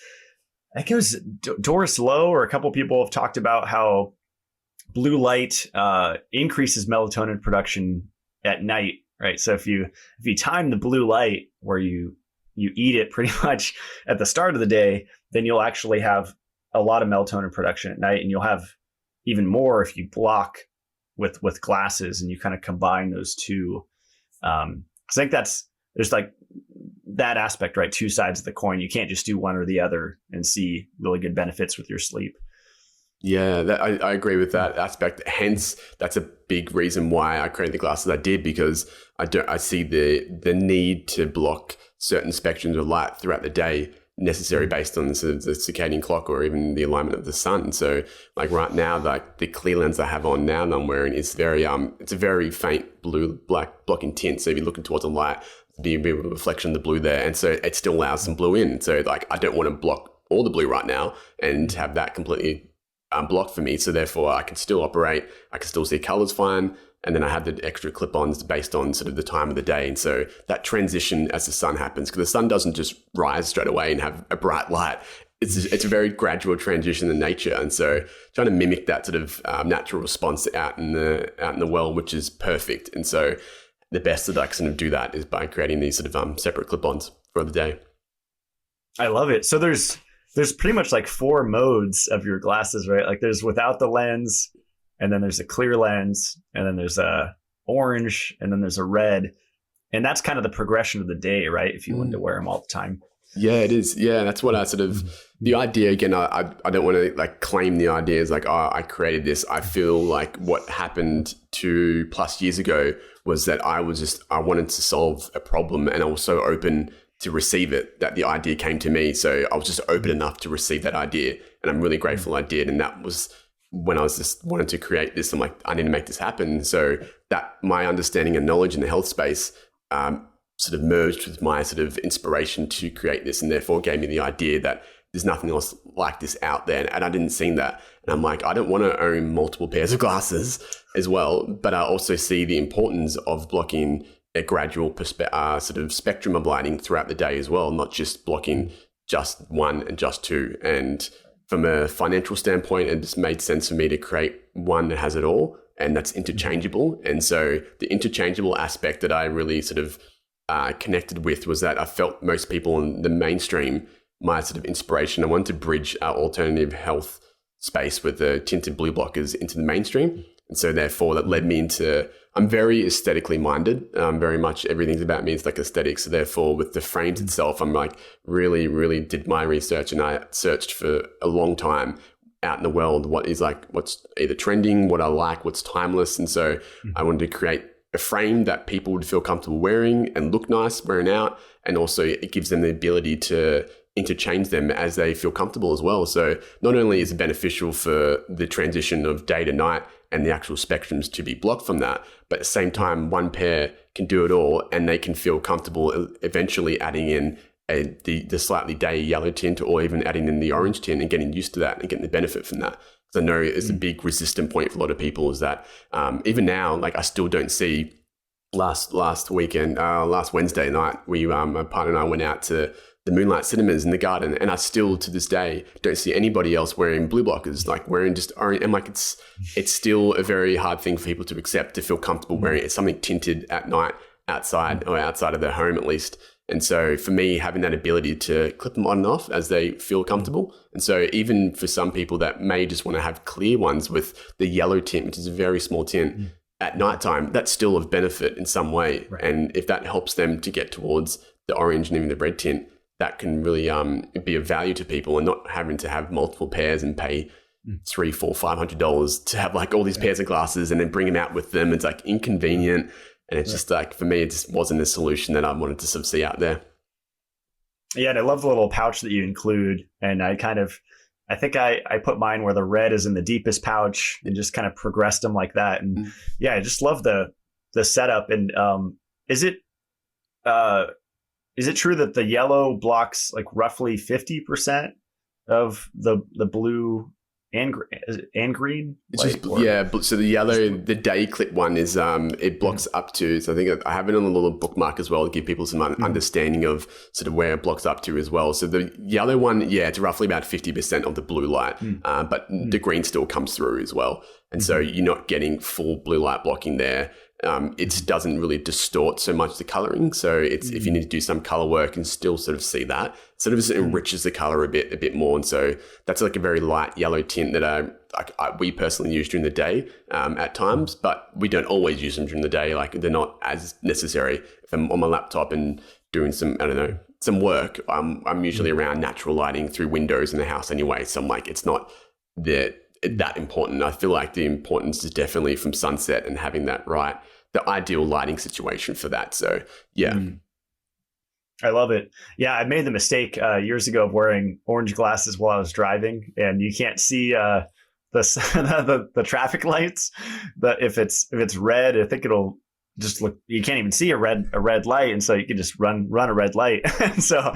I think it was Doris Lowe or a couple of people have talked about how blue light increases melatonin production at night, right? So if you time the blue light where you eat it pretty much at the start of the day, then you'll actually have a lot of melatonin production at night, and you'll have even more if you block with glasses and you kind of combine those two. I think there's like that aspect, right? Two sides of the coin. You can't just do one or the other and see really good benefits with your sleep. Yeah, I agree with that aspect. Hence, that's a big reason why I created the glasses I did, because I see the need to block certain spectrums of light throughout the day necessary based on sort of the circadian clock or even the alignment of the sun. So like right now, like the clear lens I have on now that I'm wearing is very it's a very faint blue black blocking tint. So if you're looking towards the light, be a bit of a reflection of the blue there, and so it still allows some blue in. So like I don't want to block all the blue right now and have that completely blocked for me. So therefore I can still operate, I can still see colors fine. And then I have the extra clip-ons based on sort of the time of the day. And so that transition as the sun happens, because the sun doesn't just rise straight away and have a bright light. It's a very gradual transition in nature. And so trying to mimic that sort of natural response out in the world, which is perfect. And so the best that I can sort of do that is by creating these sort of separate clip-ons for the day. I love it. So there's pretty much like 4 modes of your glasses, right? Like there's without the lens, and then there's a clear lens, and then there's a orange, and then there's a red. And that's kind of the progression of the day, right? If you wanted to wear them all the time. Yeah, it is. Yeah, that's what I sort of, the idea, again, I don't want to like claim the idea as like, oh, I created this. I feel like what happened 2+ years ago was that I wanted to solve a problem, and I was so open to receive it that the idea came to me. So I was just open enough to receive that idea. And I'm really grateful I did. And that was when I was just wanted to create this. I'm like, I need to make this happen. So that my understanding and knowledge in the health space sort of merged with my sort of inspiration to create this, and therefore gave me the idea that there's nothing else like this out there. And I didn't see that. And I'm like, I don't want to own multiple pairs of glasses as well, but I also see the importance of blocking a gradual sort of spectrum of lighting throughout the day as well, not just blocking just one and just two. And from a financial standpoint, it just made sense for me to create one that has it all, and that's interchangeable. And so the interchangeable aspect that I really sort of connected with was that I felt most people in the mainstream, my sort of inspiration, I wanted to bridge our alternative health space with the tinted blue blockers into the mainstream. And so therefore that led me into, I'm very aesthetically minded. Very much everything's about me is like aesthetics. So therefore with the frames itself, I'm like really, really did my research, and I searched for a long time out in the world what's either trending, what I like, what's timeless. And so I wanted to create a frame that people would feel comfortable wearing and look nice wearing out. And also it gives them the ability to interchange them as they feel comfortable as well. So not only is it beneficial for the transition of day to night and the actual spectrums to be blocked from that, but at the same time, one pair can do it all, and they can feel comfortable eventually adding in the slightly day yellow tint, or even adding in the orange tint and getting used to that and getting the benefit from that. Because I know it's a big resistant point for a lot of people is that even now, like I still don't see last Wednesday night, my partner and I went out to the Moonlight Cinemas in the garden, and I still to this day don't see anybody else wearing blue blockers, like wearing just orange. And like it's still a very hard thing for people to accept, to feel comfortable wearing it. It's something tinted at night outside of their home at least. And so for me, having that ability to clip them on and off as they feel comfortable. And so even for some people that may just want to have clear ones with the yellow tint, which is a very small tint, at nighttime, that's still of benefit in some way. Right. And if that helps them to get towards the orange and even the red tint, that can really be of value to people, and not having to have multiple pairs and pay $300, $400, $500 to have like all these pairs of glasses and then bring them out with them. It's like inconvenient. And it's just like, for me, it just wasn't a solution that I wanted to sort of see out there. Yeah, and I love the little pouch that you include. And I think I put mine where the red is in the deepest pouch and just kind of progressed them like that. And yeah, I just love the setup. And is it true that the yellow blocks like roughly 50% of the blue and green? So the yellow, the day clip one is it blocks up to, so I think I have it on a little bookmark as well to give people some understanding of sort of where it blocks up to as well. So the yellow one, it's roughly about 50% of the blue light, but the green still comes through as well. And so you're not getting full blue light blocking there. It doesn't really distort so much the coloring. So it's if you need to do some color work and still sort of see that, sort of just enriches the color a bit more. And so that's like a very light yellow tint that we personally use during the day at times, but we don't always use them during the day. Like they're not as necessary. If I'm on my laptop and doing some work, I'm usually around natural lighting through windows in the house anyway. So I'm like, it's not that important. I feel like the importance is definitely from sunset and having that the ideal lighting situation for that. So yeah. I love it. Yeah, I made the mistake years ago of wearing orange glasses while I was driving, and you can't see the traffic lights. But if it's red, I think it'll just look. You can't even see a red light, and so you can just run a red light. And so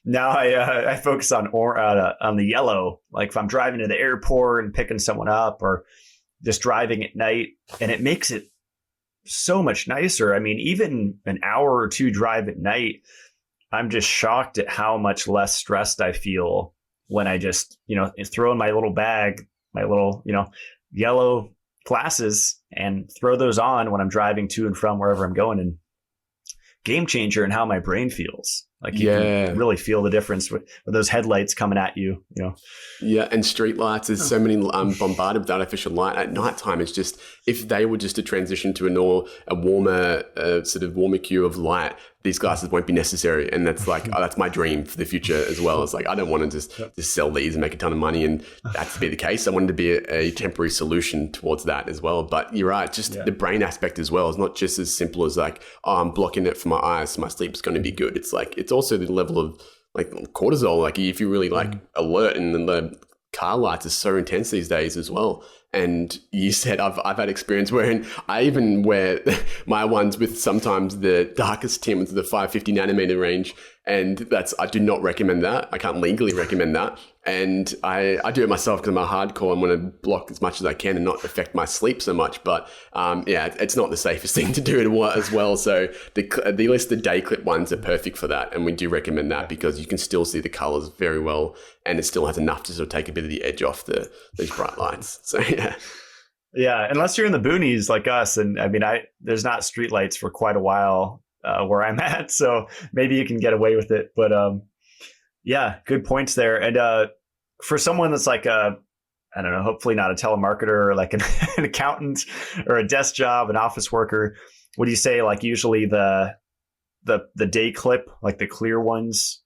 now I focus on the yellow. Like if I'm driving to the airport and picking someone up, or just driving at night, and it makes it so much nicer. I mean, even an hour or two drive at night, I'm just shocked at how much less stressed I feel when I just, throw in my little bag, my little, yellow glasses, and throw those on when I'm driving to and from wherever I'm going. And game changer in how my brain feels. Like you can really feel the difference with those headlights coming at you, Yeah, and street lights, there's so many bombarded with artificial light at nighttime. It's just, if they were just to transition to a warmer, warmer hue of light, these glasses won't be necessary. And that's like, that's my dream for the future as well. It's like, I don't want to just sell these and make a ton of money and that to be the case. I wanted to be a temporary solution towards that as well. But you're right, just the brain aspect as well is not just as simple as like, oh, I'm blocking it for my eyes, so my sleep's going to be good. It's like, it's also the level of like cortisol. Like if you're really like alert, and then the car lights are so intense these days as well. And you said I've had experience wherein I even wear my ones with sometimes the darkest tint, the 550 nanometer range. And I do not recommend that. I can't legally recommend that. And I do it myself because I'm a hardcore. I'm going to block as much as I can and not affect my sleep so much. But it's not the safest thing to do as well. So at least the day clip ones are perfect for that. And we do recommend that because you can still see the colors very well. And it still has enough to sort of take a bit of the edge off these bright lights. So yeah. Yeah, unless you're in the boonies like us. And I mean, there's not street lights for quite a while where I'm at. So maybe you can get away with it. But good points there. And for someone that's like I don't know, hopefully not a telemarketer or like an accountant or a desk job, an office worker, what do you say? Like usually the day clip, like the clear ones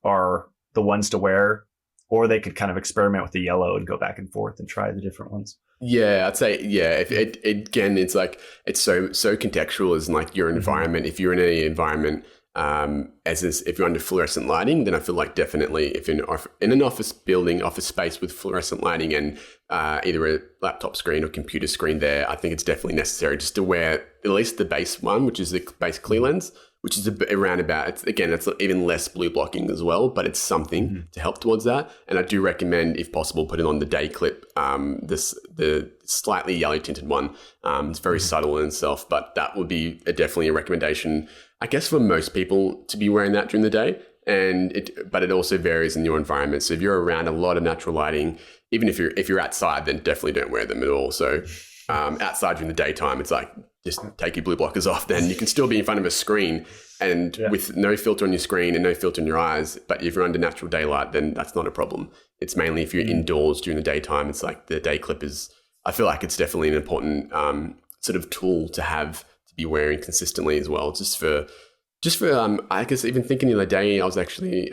are the ones to wear, or they could kind of experiment with the yellow and go back and forth and try the different ones. Yeah, I'd say, if again, it's like, it's so contextual as in like your environment. If you're in any environment, if you're under fluorescent lighting, then I feel like definitely if in an office building, office space with fluorescent lighting and either a laptop screen or computer screen there, I think it's definitely necessary just to wear at least the base one, which is the base clear lens, which is around about, it's even less blue blocking as well, but it's something to help towards that. And I do recommend, if possible, putting on the day clip, the slightly yellow tinted one. It's very subtle in itself, but that would be definitely a recommendation, I guess, for most people to be wearing that during the day. But it also varies in your environment. So if you're around a lot of natural lighting, even if you're outside, then definitely don't wear them at all. So outside during the daytime, it's like, just take your blue blockers off. Then you can still be in front of a screen and with no filter on your screen and no filter in your eyes. But if you're under natural daylight, then that's not a problem. It's mainly if you're indoors during the daytime. It's like the day clip I feel like it's definitely an important sort of tool to have to be wearing consistently as well. Just for I guess even thinking the other day, I was actually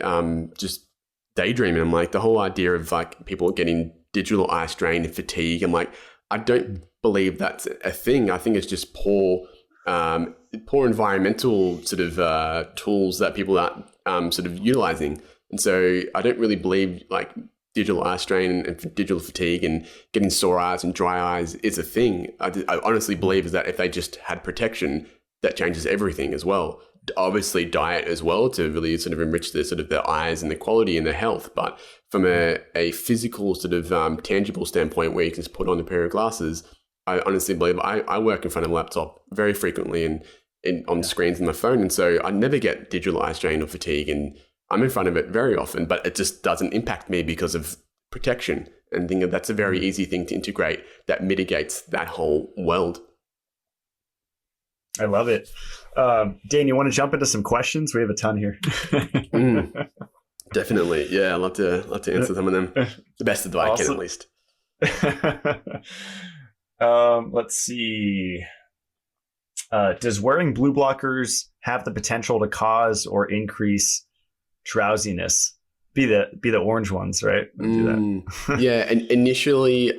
just daydreaming. I'm like, the whole idea of like people getting digital eye strain and fatigue. I'm like, I don't believe that's a thing. I think it's just poor environmental sort of tools that people are sort of utilizing. And so I don't really believe like digital eye strain and digital fatigue and getting sore eyes and dry eyes is a thing. I honestly believe is that if they just had protection, that changes everything as well. Obviously diet as well to really sort of enrich the eyes and the quality and the health. But from a physical sort of tangible standpoint where you can just put on a pair of glasses, I honestly believe I work in front of a laptop very frequently and on screens on my phone. And so I never get digital eye strain or fatigue, and I'm in front of it very often, but it just doesn't impact me because of protection. And I think that's a very easy thing to integrate that mitigates that whole world. I love it. Dayne, you want to jump into some questions? We have a ton here. Definitely. Yeah, I'd love to answer some of them. The best that I can, at least. Let's see. Does wearing blue blockers have the potential to cause or increase drowsiness? Be the orange ones, right? Do that. Yeah, and initially,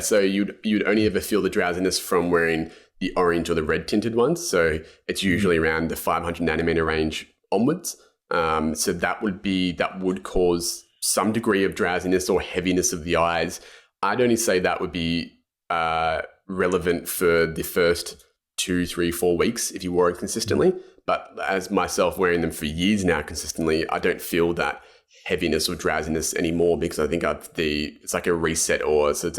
so you'd only ever feel the drowsiness from wearing the orange or the red tinted ones. So it's usually around the 500 nanometer range onwards. So that would cause some degree of drowsiness or heaviness of the eyes. I'd only say that would be relevant for the first 2, 3, 4 weeks if you wore it consistently. But as myself wearing them for years now consistently, I don't feel that heaviness or drowsiness anymore, because I think it's like a reset, or so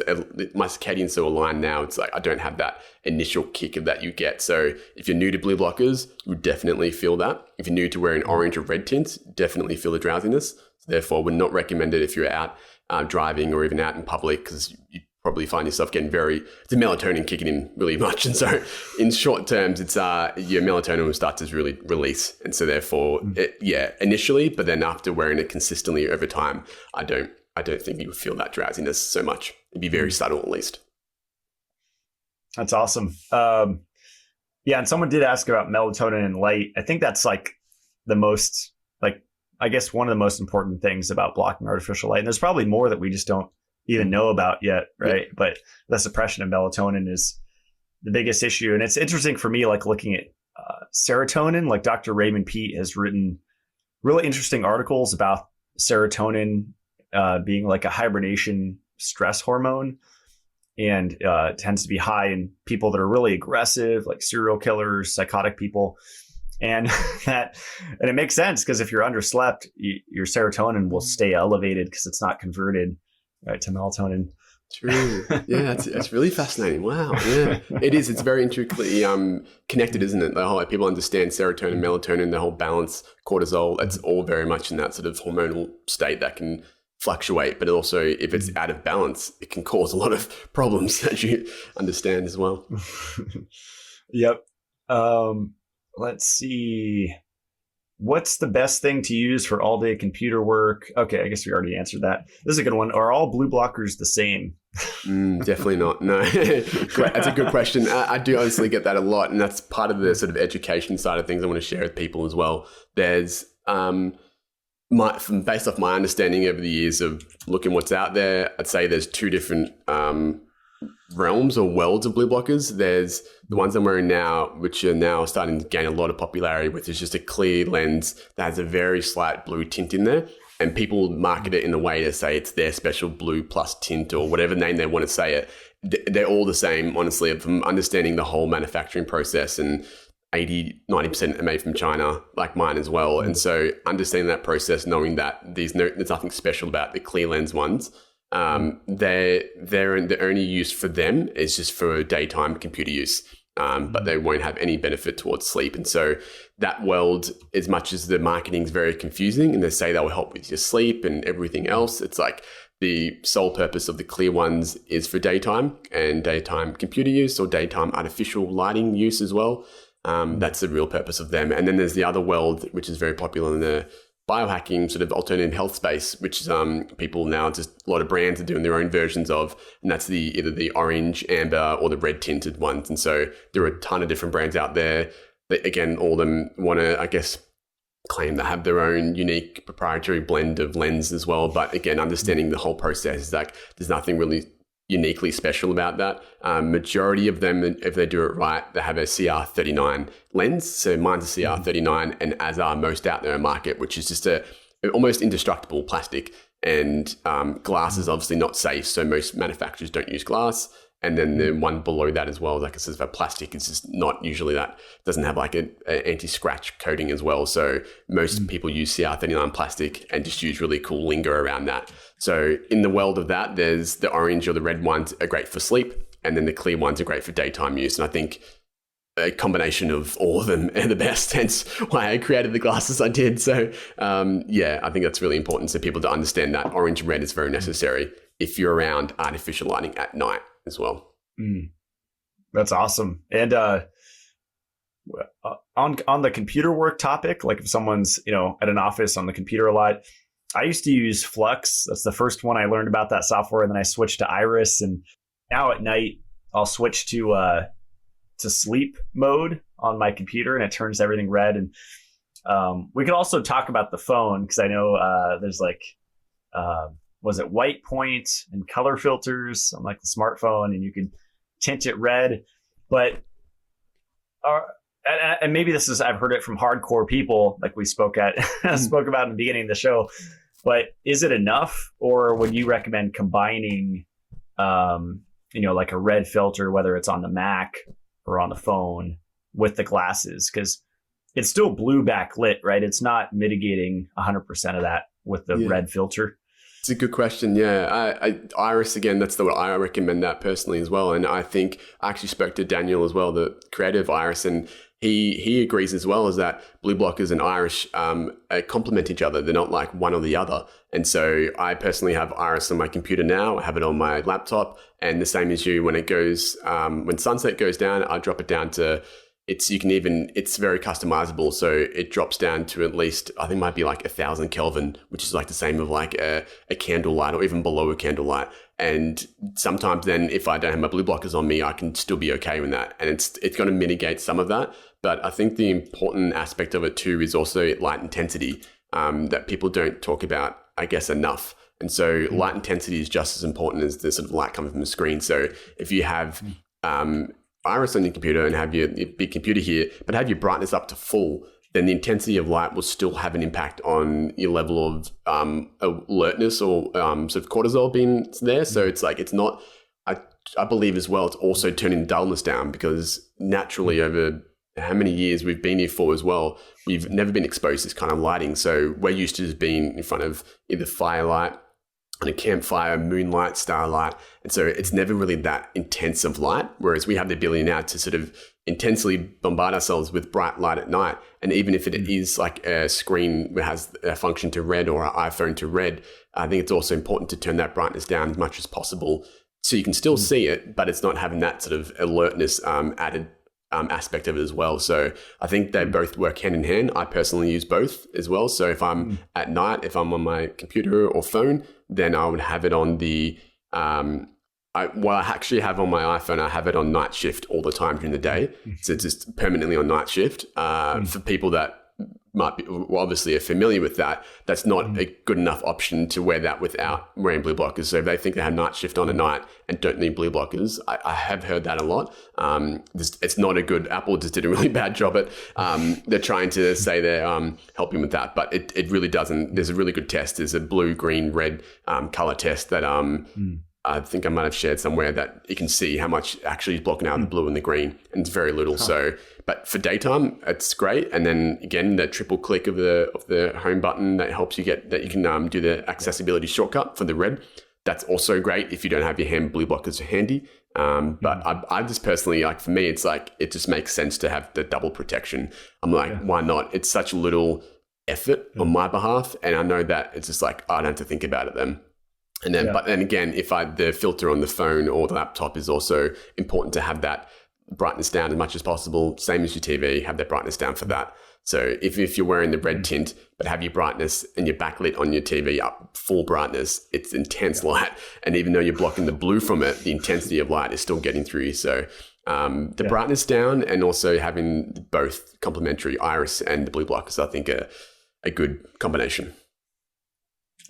my circadian's so aligned now. It's like I don't have that initial kick of that you get. So if you're new to blue blockers, you would definitely feel that. If you're new to wearing orange or red tints, definitely feel the drowsiness. So therefore, would not recommend it if you're out driving or even out in public, because you probably find yourself getting the melatonin kicking in really much. And so in short terms, it's your melatonin will start to really release. And so therefore, initially, but then after wearing it consistently over time, I don't think you would feel that drowsiness so much. It'd be very subtle at least. That's awesome. And someone did ask about melatonin and light. I think that's like the most, I guess one of the most important things about blocking artificial light. And there's probably more that we just don't even know about yet, right? Yeah. But the suppression of melatonin is the biggest issue. And it's interesting for me, like looking at serotonin, like Dr. Raymond Pete has written really interesting articles about serotonin being like a hibernation stress hormone, and tends to be high in people that are really aggressive, like serial killers, psychotic people. And it makes sense, because if you're underslept, your serotonin will stay elevated because it's not converted right to melatonin. True. Yeah, it's really fascinating. Wow. Yeah, it is. It's very intricately connected, isn't it? The whole, like, people understand serotonin, melatonin, the whole balance, cortisol. It's all very much in that sort of hormonal state that can fluctuate, but also if it's out of balance, it can cause a lot of problems, as you understand as well. Yep. Let's see. What's the best thing to use for all-day computer work? Okay, I guess we already answered that. This is a good one. Are all blue blockers the same? Definitely not. No. That's a good question. I do honestly get that a lot, and that's part of the sort of education side of things I want to share with people as well. There's based off my understanding over the years of looking what's out there, I'd say there's two different realms or worlds of blue blockers. There's the ones I'm wearing now, which are now starting to gain a lot of popularity, which is just a clear lens that has a very slight blue tint in there. And people market it in a way to say it's their special blue plus tint, or whatever name they want to say it. They're all the same, honestly, from understanding the whole manufacturing process, and 80-90% are made from China, like mine as well. And so understanding that process, knowing that there's nothing special about the clear lens ones, the only use for them is just for daytime computer use, but they won't have any benefit towards sleep. And so that world, as much as the marketing is very confusing and they say they will help with your sleep and everything else, it's like the sole purpose of the clear ones is for daytime and daytime computer use, or daytime artificial lighting use as well. That's the real purpose of them. And then there's the other world, which is very popular in the biohacking sort of alternative health space, which is people now, just a lot of brands are doing their own versions of, and that's either the orange, amber, or the red tinted ones. And so there are a ton of different brands out there that, again, all of them want to, I guess, claim they have their own unique proprietary blend of lens as well. But again, understanding the whole process is like, there's nothing really uniquely special about that. Majority of them, if they do it right, they have a CR39 lens. So mine's a CR39, and as are most out there in market, which is just a almost indestructible plastic. And glass is obviously not safe, so most manufacturers don't use glass. And then the one below that as well, like I said, plastic is just not usually that, doesn't have like an anti-scratch coating as well. So most people use CR39 plastic and just use really cool lingo around that. So in the world of that, there's the orange or the red ones are great for sleep, and then the clear ones are great for daytime use. And I think a combination of all of them are the best, hence why I created the glasses I did. So I think that's really important, so people to understand that orange and red is very necessary if you're around artificial lighting at night as well. That's awesome. And on the computer work topic, like if someone's at an office on the computer a lot, I used to use Flux. That's the first one I learned about that software, and then I switched to Iris. And now at night I'll switch to sleep mode on my computer, and it turns everything red. And we could also talk about the phone, because I know there's like was it white point and color filters on like the smartphone, and you can tint it red. But and maybe this is, I've heard it from hardcore people, like we spoke about in the beginning of the show, but is it enough, or would you recommend combining, like a red filter, whether it's on the Mac or on the phone, with the glasses? Because it's still blue backlit, right? It's not mitigating 100% of that with the red filter. It's a good question. Yeah, Iris, again, that's the way I recommend that personally as well. And I think I actually spoke to Daniel as well, the creator of Iris, and he agrees as well, is that blue blockers and Iris complement each other. They're not like one or the other. And so I personally have Iris on my computer now. I have it on my laptop, and the same as you. When it goes, when sunset goes down, I drop it down to. It's very customizable. So it drops down to at least, I think it might be like 1,000 Kelvin, which is like the same of like a candlelight, or even below a candlelight. And sometimes then if I don't have my blue blockers on me, I can still be okay with that. And it's going to mitigate some of that. But I think the important aspect of it too is also light intensity that people don't talk about, I guess, enough. And so light intensity is just as important as the sort of light coming from the screen. So if you have Iris on your computer and have your big computer here, but have your brightness up to full, then the intensity of light will still have an impact on your level of alertness or sort of cortisol being there. So it's like, it's not, I believe as well, it's also turning dullness down, because naturally over how many years we've been here for as well, we've never been exposed to this kind of lighting. So we're used to just being in front of either firelight, on a campfire, moonlight, starlight. And so it's never really that intense of light, whereas we have the ability now to sort of intensely bombard ourselves with bright light at night. And even if it is like a screen that has a function to red, or an iPhone to red, I think it's also important to turn that brightness down as much as possible, so you can still see it, but it's not having that sort of alertness added aspect of it as well. So I think they both work hand in hand. I personally use both as well. So if I'm at night, if I'm on my computer or phone, then I would have it on the, I actually have on my iPhone, I have it on night shift all the time during the day. So it's just permanently on night shift. For people that might be, well, obviously are familiar with that, that's not a good enough option to wear that without wearing blue blockers. So if they think they have night shift on at night and don't need blue blockers, I have heard that a lot. It's not a good, Apple just did a really bad job at, they're trying to say they're helping with that, but it really doesn't. There's a really good test. There's a blue, green, red color test that I think I might have shared somewhere, that you can see how much actually is blocking out the blue and the green, and it's very little. So, but for daytime, it's great. And then again, the triple click of the home button that helps you get that you can do the accessibility shortcut for the red. That's also great if you don't have your hand blue blockers handy. But I just personally, like, for me, it's like, it just makes sense to have the double protection. I'm like, why not? It's such little effort on my behalf, and I know that it's just like, I don't have to think about it then. And then, but then again, if the filter on the phone or the laptop is also important to have that brightness down as much as possible, same as your TV, have that brightness down for that. So if you're wearing the red tint, but have your brightness and your backlit on your TV up full brightness, it's intense light. And even though you're blocking the blue from it, the intensity of light is still getting through you. So the brightness down, and also having both complementary Iris and the blue blockers, I think are a good combination.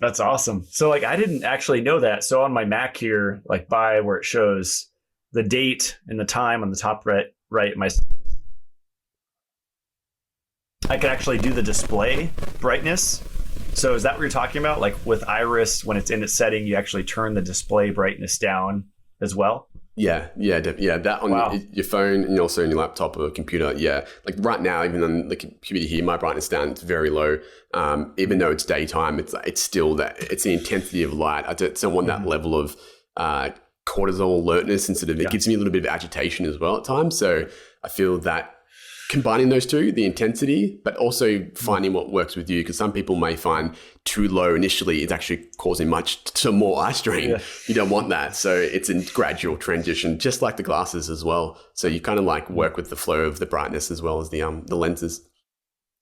That's awesome. So like, I didn't actually know that. So on my Mac here, like by where it shows the date and the time on the top right, I can actually do the display brightness. So is that what you're talking about? Like with Iris, when it's in its setting, you actually turn the display brightness down as well? Yeah. That on your phone, and also on your laptop or computer. Yeah. Like right now, even on the computer here, my brightness down is very low. Even though it's daytime, it's still that, it's the intensity of light. I don't want that level of cortisol alertness, and sort of, it gives me a little bit of agitation as well at times. So I feel that combining those two, the intensity, but also finding what works with you, because some people may find too low initially is actually causing much to more eye strain. You don't want that. So it's a gradual transition, just like the glasses as well. So you kind of like work with the flow of the brightness as well as the lenses.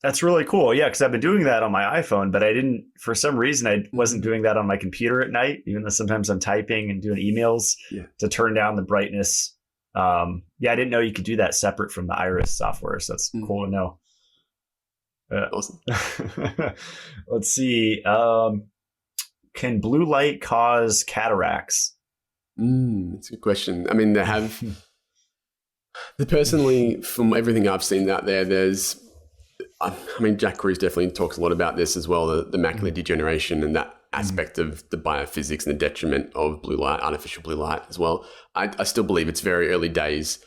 That's really cool. Yeah, because I've been doing that on my iPhone, but I didn't, for some reason, I wasn't doing that on my computer at night, even though sometimes I'm typing and doing emails to turn down the brightness. I didn't know you could do that separate from the Iris software. So that's cool to know. Awesome. Let's see. Can blue light cause cataracts? That's a good question. I mean, they have, Personally, from everything I've seen out there, I mean, Jack Cruz definitely talks a lot about this as well, the macular degeneration and that aspect of the biophysics and the detriment of blue light, artificial blue light as well. I still believe it's very early days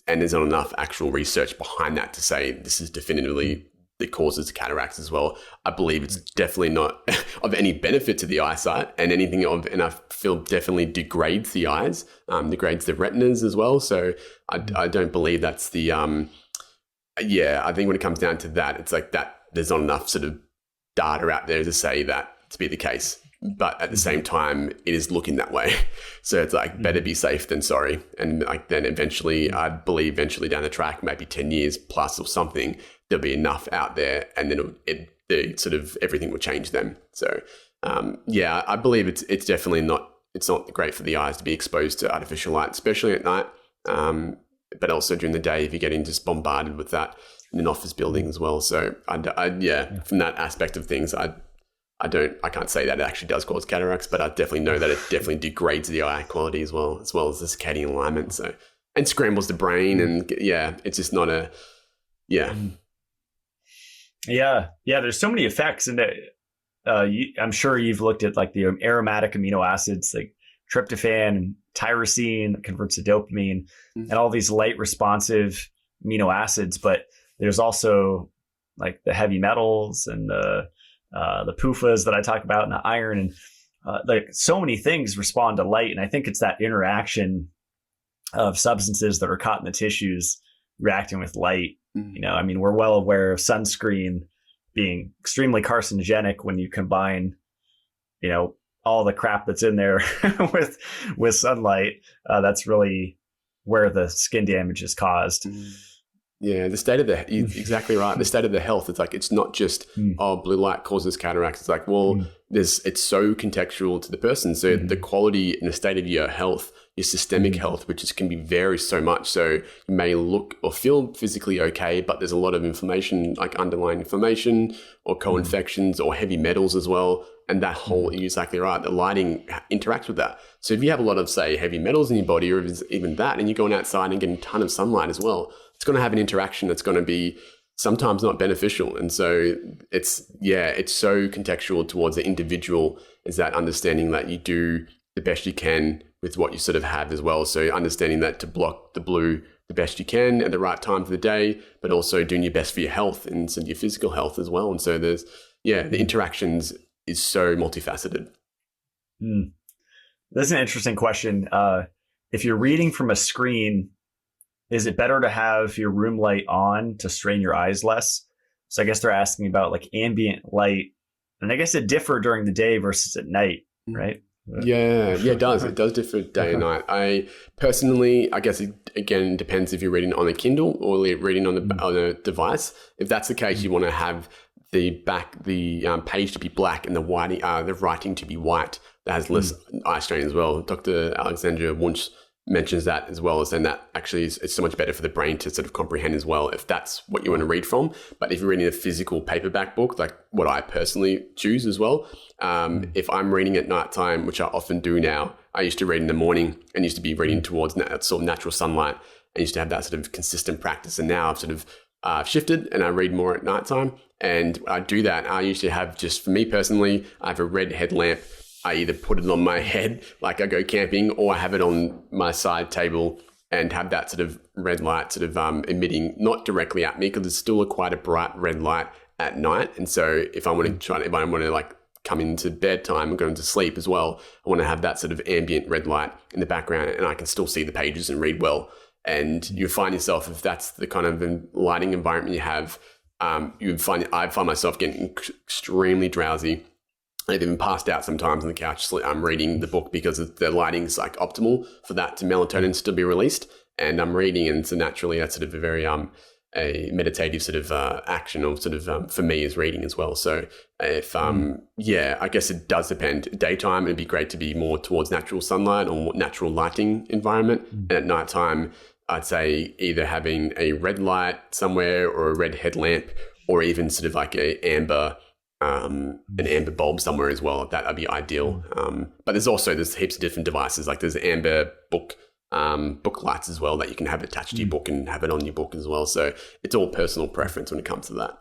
and there's not enough actual research behind that to say this is definitively the causes cataracts as well. I believe it's definitely not of any benefit to the eyesight, and I feel definitely degrades the eyes, degrades the retinas as well. So I don't believe that's the, I think when it comes down to that, it's like that there's not enough sort of data out there to say that to be the case. But at the same time, it is looking that way. So it's like better be safe than sorry. And like then eventually, I believe down the track, maybe 10 years plus or something, there'll be enough out there, and then the sort of everything will change then. So I believe it's definitely not great for the eyes to be exposed to artificial light, especially at night. But also during the day if you're getting just bombarded with that in an office building as well. So from that aspect of things, I can't say that it actually does cause cataracts, but I definitely know that it definitely degrades the eye quality as well as the circadian alignment. So, and scrambles the brain, and it's just not a, there's so many effects, and I'm sure you've looked at like the aromatic amino acids like tryptophan and tyrosine that converts to dopamine, and all these light responsive amino acids, but there's also like the heavy metals and the PUFAs that I talk about, and the iron, and like so many things respond to light. And I think it's that interaction of substances that are caught in the tissues reacting with light. You know, I mean, we're well aware of sunscreen being extremely carcinogenic when you combine, you know, all the crap that's in there with sunlight. That's really where the skin damage is caused. Yeah, you're exactly right. The state of the health, it's like, it's not just, blue light causes cataracts. It's like, it's so contextual to the person. So the quality and the state of your health, your systemic health, which can be vary so much. So you may look or feel physically okay, but there's a lot of inflammation, like underlying inflammation or co-infections or heavy metals as well. And that whole, you're exactly right, the lighting interacts with that. So if you have a lot of, say, heavy metals in your body, or even that, and you're going outside and getting a ton of sunlight as well, it's going to have an interaction that's going to be sometimes not beneficial. And so it's so contextual towards the individual, is that understanding that you do the best you can with what you sort of have as well. So understanding that to block the blue the best you can at the right time of the day, but also doing your best for your health and so your physical health as well. And so there's, the interactions is so multifaceted. That's an interesting question. If you're reading from a screen, is it better to have your room light on to strain your eyes less? So I guess they're asking about like ambient light, and I guess it differ during the day versus at night, right? Yeah, it does. It does differ day and night. I personally, I guess it again depends if you're reading on a Kindle or reading on a device. If that's the case, you want to have the page to be black and the writing to be white. That has less eye strain as well. Dr. Alexandra Wunsch mentions that as well, as then that actually it's so much better for the brain to sort of comprehend as well, if that's what you want to read from. But if you're reading a physical paperback book, like what I personally choose as well, if I'm reading at nighttime, which I often do now, I used to read in the morning and used to be reading towards sort of natural sunlight. I used to have that sort of consistent practice, and now I've sort of shifted and I read more at nighttime. And I do that. I usually have, just for me personally, I have a red headlamp. I either put it on my head, like I go camping, or I have it on my side table and have that sort of red light sort of emitting not directly at me, because it's still quite a bright red light at night. And so if I want to like come into bedtime and go into sleep as well, I want to have that sort of ambient red light in the background, and I can still see the pages and read well. And you find yourself, if that's the kind of lighting environment you have, I find myself getting extremely drowsy. I've even passed out sometimes on the couch. I'm reading the book because the lighting's like optimal for that to melatonin to be released, and I'm reading, and so naturally that's sort of a very a meditative sort of action, or sort of for me is reading as well. So if I guess it does depend. Daytime it'd be great to be more towards natural sunlight or natural lighting environment, and at nighttime I'd say either having a red light somewhere or a red headlamp, or even sort of like an amber bulb somewhere as well. That'd be ideal. But there's heaps of different devices. Like there's an amber book book lights as well that you can have attached to your book and have it on your book as well. So it's all personal preference when it comes to that.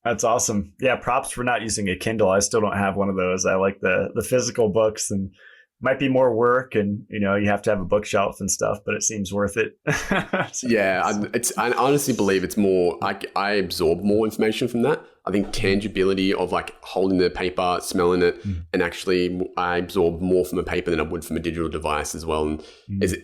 That's awesome. Yeah, props for not using a Kindle. I still don't have one of those. I like the physical books, and might be more work, and you have to have a bookshelf and stuff, but it seems worth it. Yeah, I honestly believe it's more, I absorb more information from that. I think tangibility of like holding the paper, smelling it, and actually I absorb more from a paper than I would from a digital device as well. And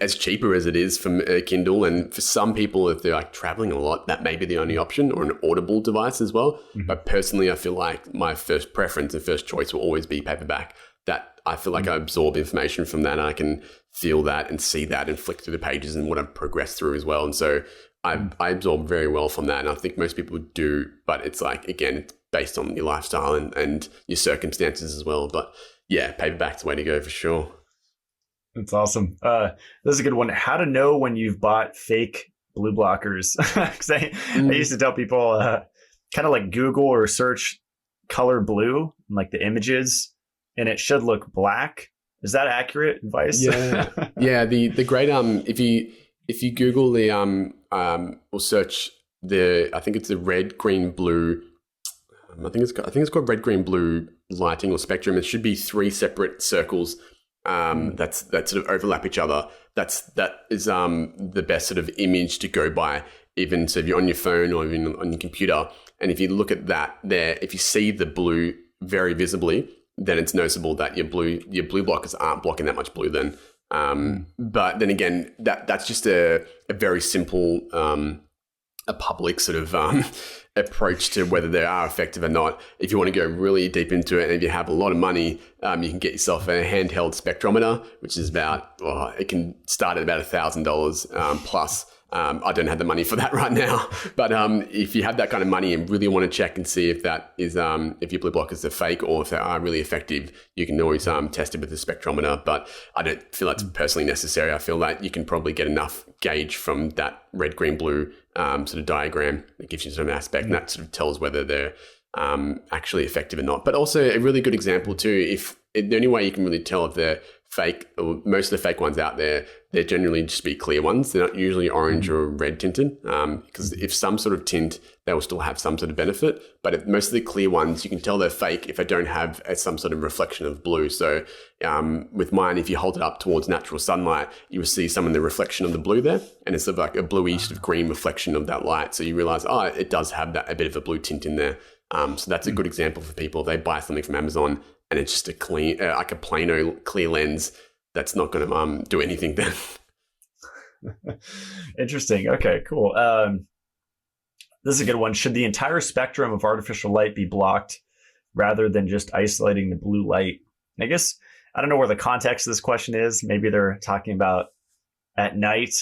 as cheaper as it is from a Kindle, and for some people, if they're like traveling a lot, that may be the only option, or an Audible device as well. But personally, I feel like my first preference and first choice will always be paperback. That I feel like I absorb information from that, and I can feel that and see that and flick through the pages and what I've progressed through as well. And so I absorb very well from that. And I think most people do, but it's like, again, it's based on your lifestyle and your circumstances as well. But yeah, paperback's the way to go for sure. That's awesome. This is a good one. How to know when you've bought fake blue blockers. Because I used to tell people kind of like Google or search color blue, like the images, and it should look black. Is that accurate advice? Yeah. Yeah. The great, if you Google the, or search I think it's the red, green, blue. I think it's called red, green, blue lighting or spectrum. It should be 3 separate circles that sort of overlap each other. That is the best sort of image to go by. Even so, if you're on your phone or even on your computer, and if you look at that there, if you see the blue very visibly, then it's noticeable that your blue blockers aren't blocking that much blue then. But then again, that's just a very simple, a public sort of approach to whether they are effective or not. If you want to go really deep into it, and if you have a lot of money, you can get yourself a handheld spectrometer, which is it can start at about $1,000 plus. I don't have the money for that right now, but if you have that kind of money and really want to check and see if that is if your blue blockers are fake or if they are really effective, you can always test it with a spectrometer. But I don't feel that's personally necessary. I feel that you can probably get enough gauge from that red, green, blue sort of diagram that gives you some aspect, and that sort of tells whether they're actually effective or not. But also a really good example too, the only way you can really tell if they're fake, or most of the fake ones out there, they're generally just be clear ones. They're not usually orange or red tinted, because if some sort of tint, they will still have some sort of benefit. But if most of the clear ones, you can tell they're fake if they don't have some sort of reflection of blue. So with mine, if you hold it up towards natural sunlight, you will see some of the reflection of the blue there, and it's sort of like a bluey sort of green reflection of that light. So you realize, it does have a bit of a blue tint in there. So that's a good example for people. If they buy something from Amazon and it's just a clean, like a plain clear lens, that's not going to do anything then. Interesting. Okay, cool. This is a good one. Should the entire spectrum of artificial light be blocked rather than just isolating the blue light? I guess, I don't know where the context of this question is. Maybe they're talking about at night.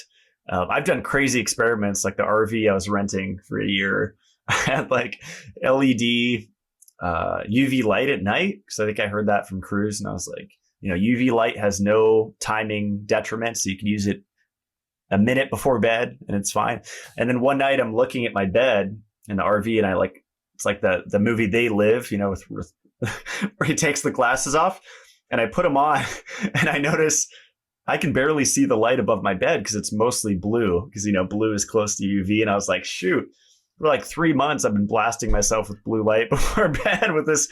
I've done crazy experiments, like the RV I was renting for a year. I had like LED UV light at night, because I think I heard that from Cruise, and I was like, UV light has no timing detriment, so you can use it a minute before bed and it's fine. And then one night I'm looking at my bed in the RV, and it's like the movie They Live, with where he takes the glasses off, and I put them on, and I notice I can barely see the light above my bed because it's mostly blue, because blue is close to UV. And I was like, shoot. For like 3 months, I've been blasting myself with blue light before bed with this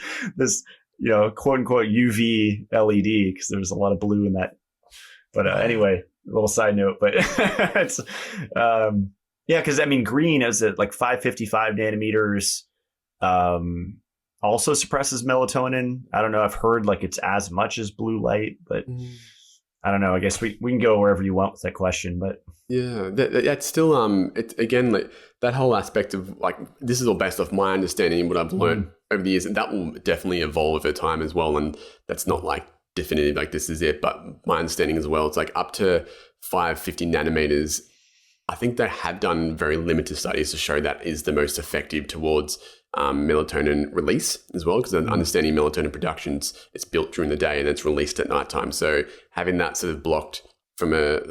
quote unquote UV LED, because there's a lot of blue in that. But anyway, a little side note, but it's because green is at like 555 nanometers. Also suppresses melatonin. I don't know. I've heard like it's as much as blue light, but I don't know. I guess we can go wherever you want with that question, but yeah, that's still it's again like that whole aspect of like, this is all based off my understanding and what I've learned over the years, and that will definitely evolve over time as well. And that's not like definitive, like this is it, but my understanding as well, it's like up to 550 nanometers. I think they have done very limited studies to show that is the most effective towards melatonin release as well, because understanding melatonin productions, it's built during the day and it's released at nighttime. So having that sort of blocked from a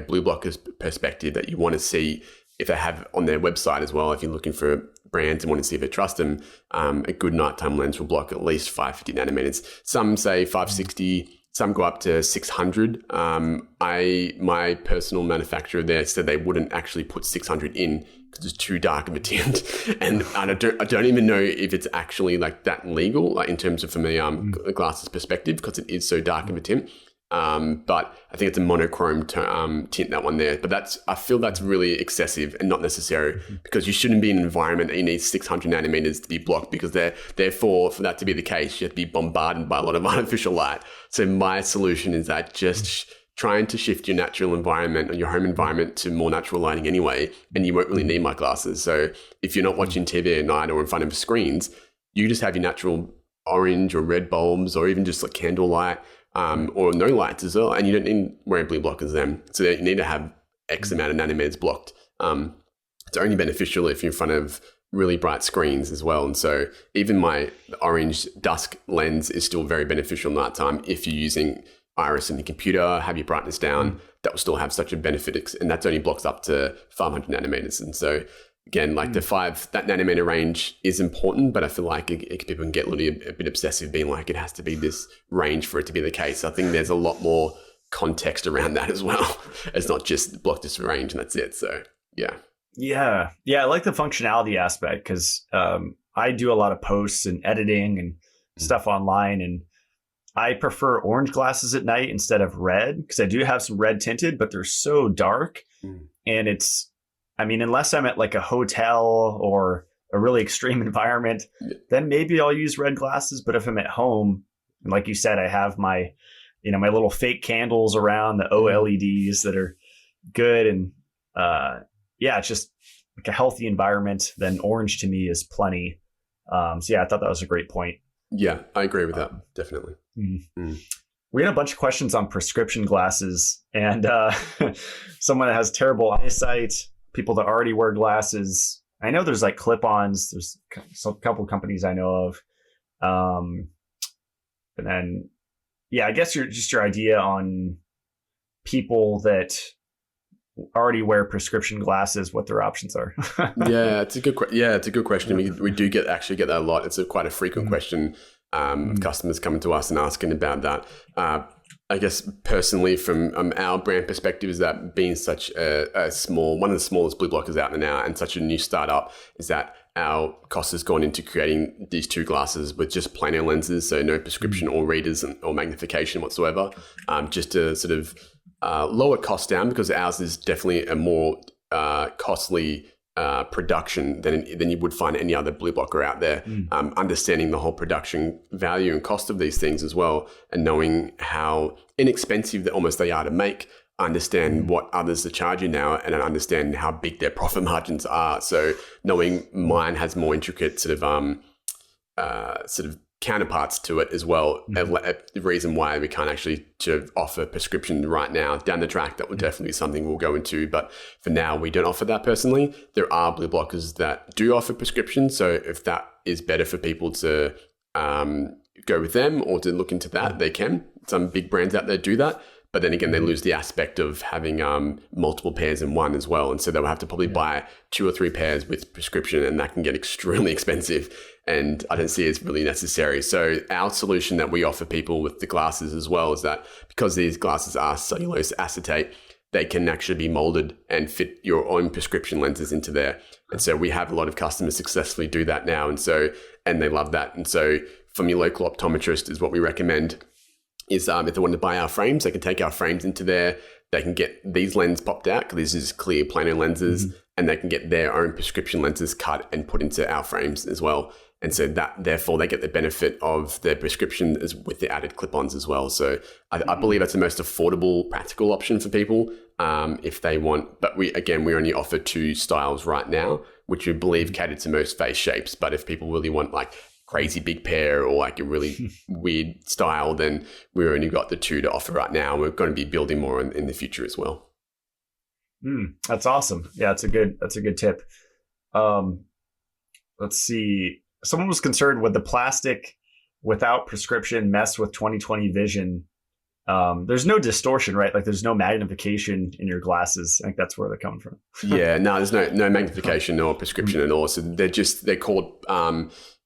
blue blocker's perspective that you want to see if they have on their website as well, if you're looking for brands and want to see if they trust them, a good nighttime lens will block at least 550 nanometers. Some say 560, Some go up to 600. My personal manufacturer there said they wouldn't actually put 600 in because it's too dark of a tint, and I don't even know if it's actually like that legal, like in terms of from a glasses perspective, because it is so dark of a tint. But I think it's a monochrome tint, that one there. But I feel that's really excessive and not necessary, because you shouldn't be in an environment that you need 600 nanometers to be blocked, because therefore, for that to be the case, you have to be bombarded by a lot of artificial light. So my solution is that just trying to shift your natural environment or your home environment to more natural lighting anyway, and you won't really need my glasses. So if you're not watching TV at night or in front of screens, you just have your natural orange or red bulbs, or even just like candle light. Or no lights as well, and you don't need wear blue blockers then. So you need to have X amount of nanometers blocked. It's only beneficial if you're in front of really bright screens as well. And so even my orange dusk lens is still very beneficial nighttime. If you're using iris in the computer, have your brightness down, that will still have such a benefit, and that's only blocks up to 500 nanometers. And so again, like that nanometer range is important, but I feel like people can get a bit obsessive, being like it has to be this range for it to be the case. I think there's a lot more context around that as well. It's not just block this range and that's it. So yeah. I like the functionality aspect, because I do a lot of posts and editing and stuff online, and I prefer orange glasses at night instead of red, because I do have some red tinted, but they're so dark, and unless I'm at like a hotel or a really extreme environment, then maybe I'll use red glasses. But if I'm at home, and like you said, I have my little fake candles around, the OLEDs that are good. And it's just like a healthy environment. Then orange to me is plenty. I thought that was a great point. Yeah, I agree with that. Definitely. We had a bunch of questions on prescription glasses, and someone that has terrible eyesight, people that already wear glasses. I know there's like clip-ons. There's a couple companies I know of. And then, I guess your idea on people that already wear prescription glasses, what their options are. It's a good question. We do get that a lot. It's quite a frequent question. Customers coming to us and asking about that. I guess personally, from our brand perspective, is that being such one of the smallest blue blockers out there now, and such a new startup, is that our cost has gone into creating these two glasses with just planar lenses, so no prescription or readers or magnification whatsoever, just to sort of lower costs down, because ours is definitely a more costly production than you would find any other blue blocker out there. Understanding the whole production value and cost of these things as well, and knowing how inexpensive that almost they are to make, understand what others are charging now, and understand how big their profit margins are. So knowing mine has more intricate sort of counterparts to it as well. The reason why we can't actually offer prescription right now. Down the track, that would definitely be something we'll go into, but for now we don't offer that personally. There are blue blockers that do offer prescription, so if that is better for people to go with them or to look into that, they can. Some big brands out there do that, but then again, they lose the aspect of having multiple pairs in one as well, and so they'll have to probably buy 2 or 3 pairs with prescription, and that can get extremely expensive, and I don't see it's really necessary. So our solution that we offer people with the glasses as well is that, because these glasses are cellulose acetate, they can actually be molded and fit your own prescription lenses into there. And so we have a lot of customers successfully do that now, and they love that. And so from your local optometrist is what we recommend. Is if they want to buy our frames, they can take our frames into there. They can get these lenses popped out, because this is clear planar lenses, and they can get their own prescription lenses cut and put into our frames as well. And so that, therefore, they get the benefit of their prescription as with the added clip-ons as well. So I believe that's the most affordable, practical option for people if they want. But we only offer 2 styles right now, which we believe cater to most face shapes. But if people really want like crazy big pair or like a really weird style, then we've only got the 2 to offer right now. We're going to be building more in the future as well. That's awesome. Yeah, that's a good tip. Let's see. Someone was concerned, would the plastic without prescription mess with 20/20 vision? There's no distortion, right? Like there's no magnification in your glasses. I think that's where they're coming from. Yeah, no, there's no magnification or prescription at all. So they're called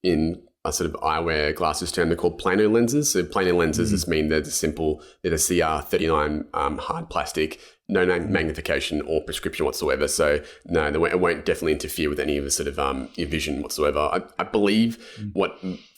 in a sort of eyewear glasses term. They're called plano lenses. So plano lenses just mean they're they're the CR39 hard plastic, no magnification or prescription whatsoever. So no, it won't definitely interfere with any of the sort of your vision whatsoever. I believe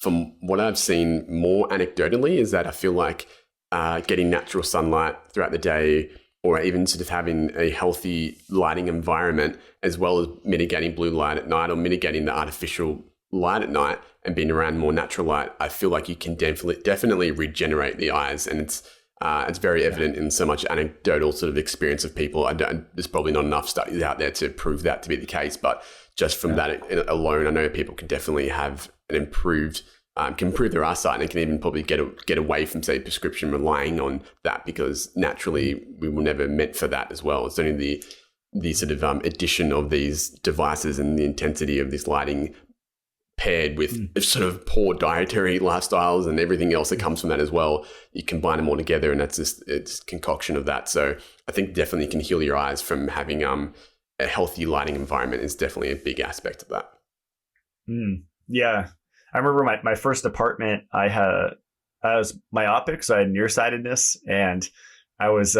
from what I've seen more anecdotally is that I feel like getting natural sunlight throughout the day, or even sort of having a healthy lighting environment, as well as mitigating blue light at night or mitigating the artificial light at night and being around more natural light, I feel like you can definitely regenerate the eyes. And it's very evident in so much anecdotal sort of experience of people. There's probably not enough studies out there to prove that to be the case, but just from that alone, I know people can definitely have an improved, can improve their eyesight, and can even probably get away from, say, prescription relying on that, because naturally we were never meant for that as well. It's only the sort of addition of these devices and the intensity of this lighting paired with sort of poor dietary lifestyles and everything else that comes from that as well. You combine them all together, and that's just it's concoction of that. So I think definitely can heal your eyes from having a healthy lighting environment is definitely a big aspect of that. Yeah. I remember my first apartment, I was myopic, so I had nearsightedness, and I was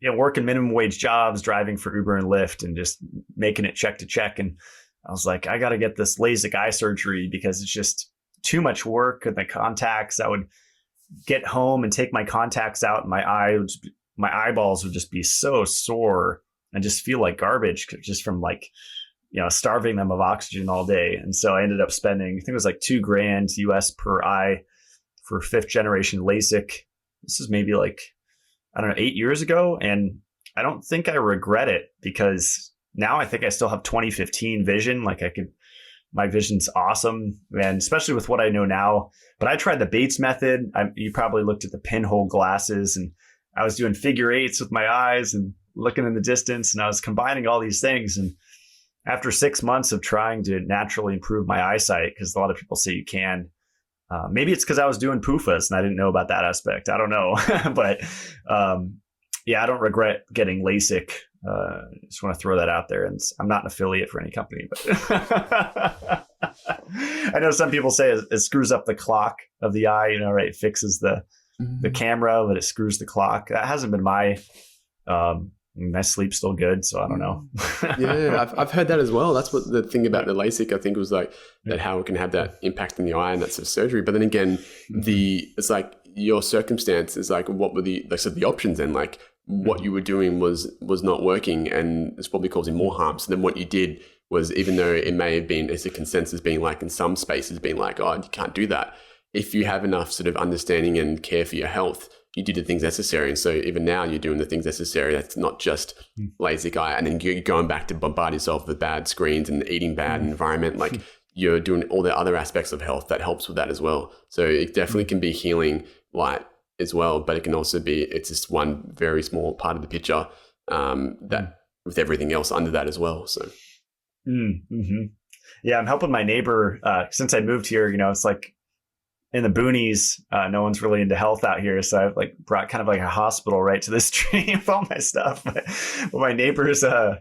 working minimum wage jobs, driving for Uber and Lyft, and just making it check to check. And I was like, I got to get this Lasik eye surgery because it's just too much work with my contacts. I would get home and take my contacts out, and my eyeballs would just be so sore and just feel like garbage just from starving them of oxygen all day. And so I ended up spending, I think it was like $2,000 US per eye for 5th generation Lasik. This is maybe 8 years ago. And I don't think I regret it, because now I think I still have 2015 vision. My vision's awesome, and especially with what I know now. But I tried the Bates method. You probably looked at the pinhole glasses, and I was doing figure eights with my eyes and looking in the distance, and I was combining all these things. And after 6 months of trying to naturally improve my eyesight, because a lot of people say you can, maybe it's because I was doing PUFAs and I didn't know about that aspect. I don't know. But I don't regret getting LASIK. Just want to throw that out there. And I'm not an affiliate for any company, but I know some people say it screws up the clock of the eye, right? It fixes the camera, but it screws the clock. That hasn't been my sleep's still good, so I don't know. Yeah, I've heard that as well. That's what the thing about the LASIK, I think, was that how it can have that impact in the eye and that sort of surgery. But then again, it's like your circumstance is like, what were the options then? Like what you were doing was not working, and it's probably causing more harm. So then what you did was, even though it may have been, as a consensus being like in some spaces being like, oh, you can't do that. If you have enough sort of understanding and care for your health, you do the things necessary. And so even now you're doing the things necessary. That's not just LASIK eye. And then you're going back to bombard yourself with bad screens and eating bad environment. Like you're doing all the other aspects of health that helps with that as well. So it definitely can be healing light as well, but it can also be, it's just one very small part of the picture that with everything else under that as well. So. Yeah, I'm helping my neighbor since I moved here. It's like in the boonies, no one's really into health out here. So I've brought kind of like a hospital right to the stream of all my stuff. But my neighbors, I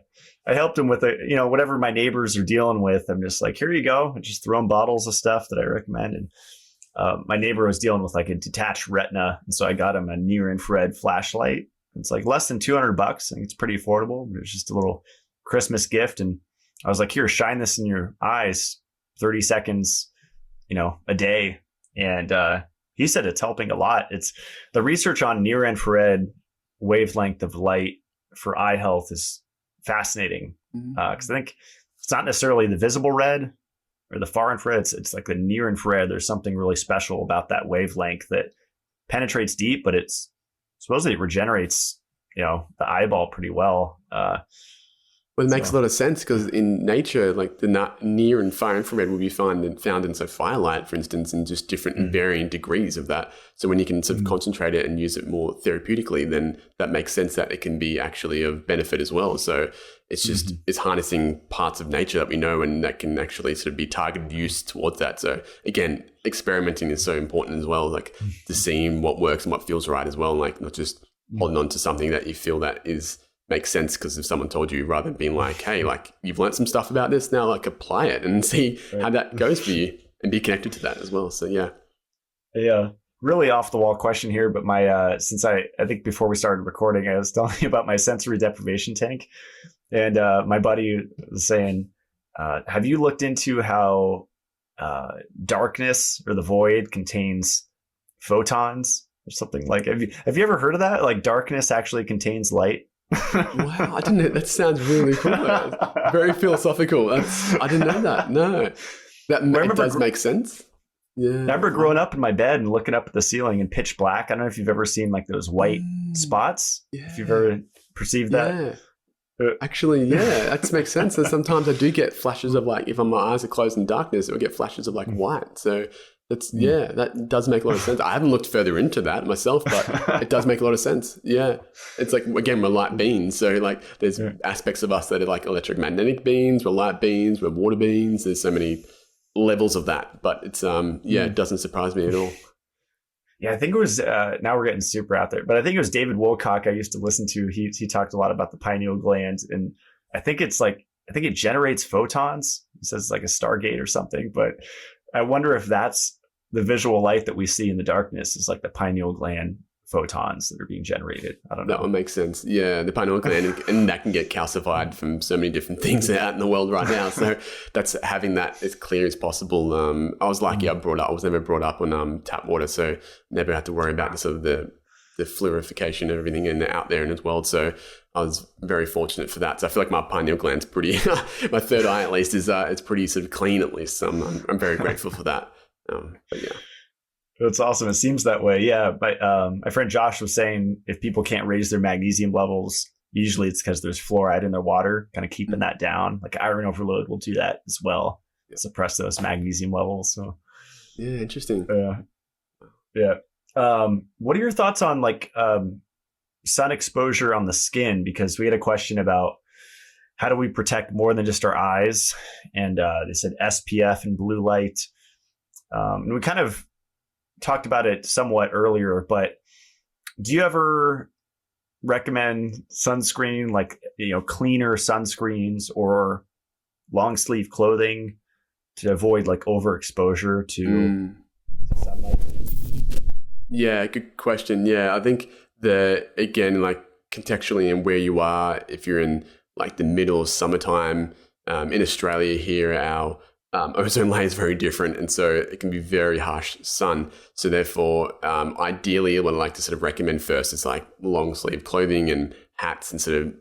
helped them with whatever my neighbors are dealing with. I'm just like, here you go. I just throw them bottles of stuff that I recommend. And my neighbor was dealing with a detached retina. And so I got him a near infrared flashlight. It's less than $200. I think it's pretty affordable. It was just a little Christmas gift. And I was like, here, shine this in your eyes 30 seconds, a day. And he said it's helping a lot. It's the research on near infrared wavelength of light for eye health is fascinating, because I think it's not necessarily the visible red or the far infrared. It's like the near infrared. There's something really special about that wavelength that penetrates deep, but it's supposedly regenerates the eyeball pretty well. Well, it makes a lot of sense, because in nature, like the near and far infrared will be found in firelight, for instance, in just different and varying degrees of that. So when you can sort of concentrate it and use it more therapeutically, then that makes sense that it can be actually of benefit as well. So it's just, it's harnessing parts of nature that we know, and that can actually sort of be targeted use towards that. So again, experimenting is so important as well, like to seeing what works and what feels right as well. Like not just holding on to something that you feel that makes sense because if someone told you, rather than being like, hey, like you've learned some stuff about this, now like apply it and see how that goes for you. and be connected to that as well. So yeah. Yeah. Really off the wall question here, but my since I think before we started recording, I was telling you about my sensory deprivation tank, and my buddy was saying, have you looked into how darkness or the void contains photons or something? Like, have you ever heard of that? Like, darkness actually contains light. Wow, I didn't know. That sounds really cool. Very philosophical. I didn't know that. No, it does make sense. Yeah, I remember growing up in my bed and looking up at the ceiling in pitch black. I don't know if you've ever seen like those white spots. Yeah. If you've ever perceived that. Yeah. Actually, yeah, that makes sense. And sometimes I do get flashes of like, if my eyes are closed in darkness, it'll get flashes of like white. So that does make a lot of sense. I haven't looked further into that myself, but it does make a lot of sense. Yeah. It's like, again, we're light beings. So like there's aspects of us that are like electromagnetic beings, we're light beings, we're water beings. There's so many levels of that, but it's it doesn't surprise me at all. Yeah, I think it was now we're getting super out there, but I think it was David Wilcock I used to listen to. He talked a lot about the pineal gland, and I think it generates photons. He says it's like a Stargate or something, but I wonder if that's the visual light that we see in the darkness is like the pineal gland photons that are being generated. I don't know. That would make sense. Yeah, the pineal gland, and that can get calcified from so many different things out in the world right now. So that's having that as clear as possible. I was lucky. I was never brought up on tap water, so never had to worry about the sort of the fluorification of everything out there in the world. So I was very fortunate for that. So I feel like my pineal gland's pretty. My third eye, at least, is it's pretty sort of clean. At least, so I'm very grateful for that. But yeah. It's awesome. It seems that way. Yeah. But my friend Josh was saying if people can't raise their magnesium levels, usually it's because there's fluoride in their water, kind of keeping that down. Like iron overload will do that as well. Suppress those magnesium levels. So yeah, interesting. Yeah. What are your thoughts on like sun exposure on the skin? Because we had a question about how do we protect more than just our eyes? And they said SPF and blue light. And we kind of talked about it somewhat earlier, but do you ever recommend sunscreen, like, cleaner sunscreens or long sleeve clothing to avoid like overexposure to sunlight? Yeah, good question. Yeah, I think again, like contextually and where you are, if you're in like the middle of summertime, in Australia here, our ozone layer is very different, and so it can be very harsh sun. So therefore, ideally, what I like to sort of recommend first is like long sleeve clothing and hats, and sort of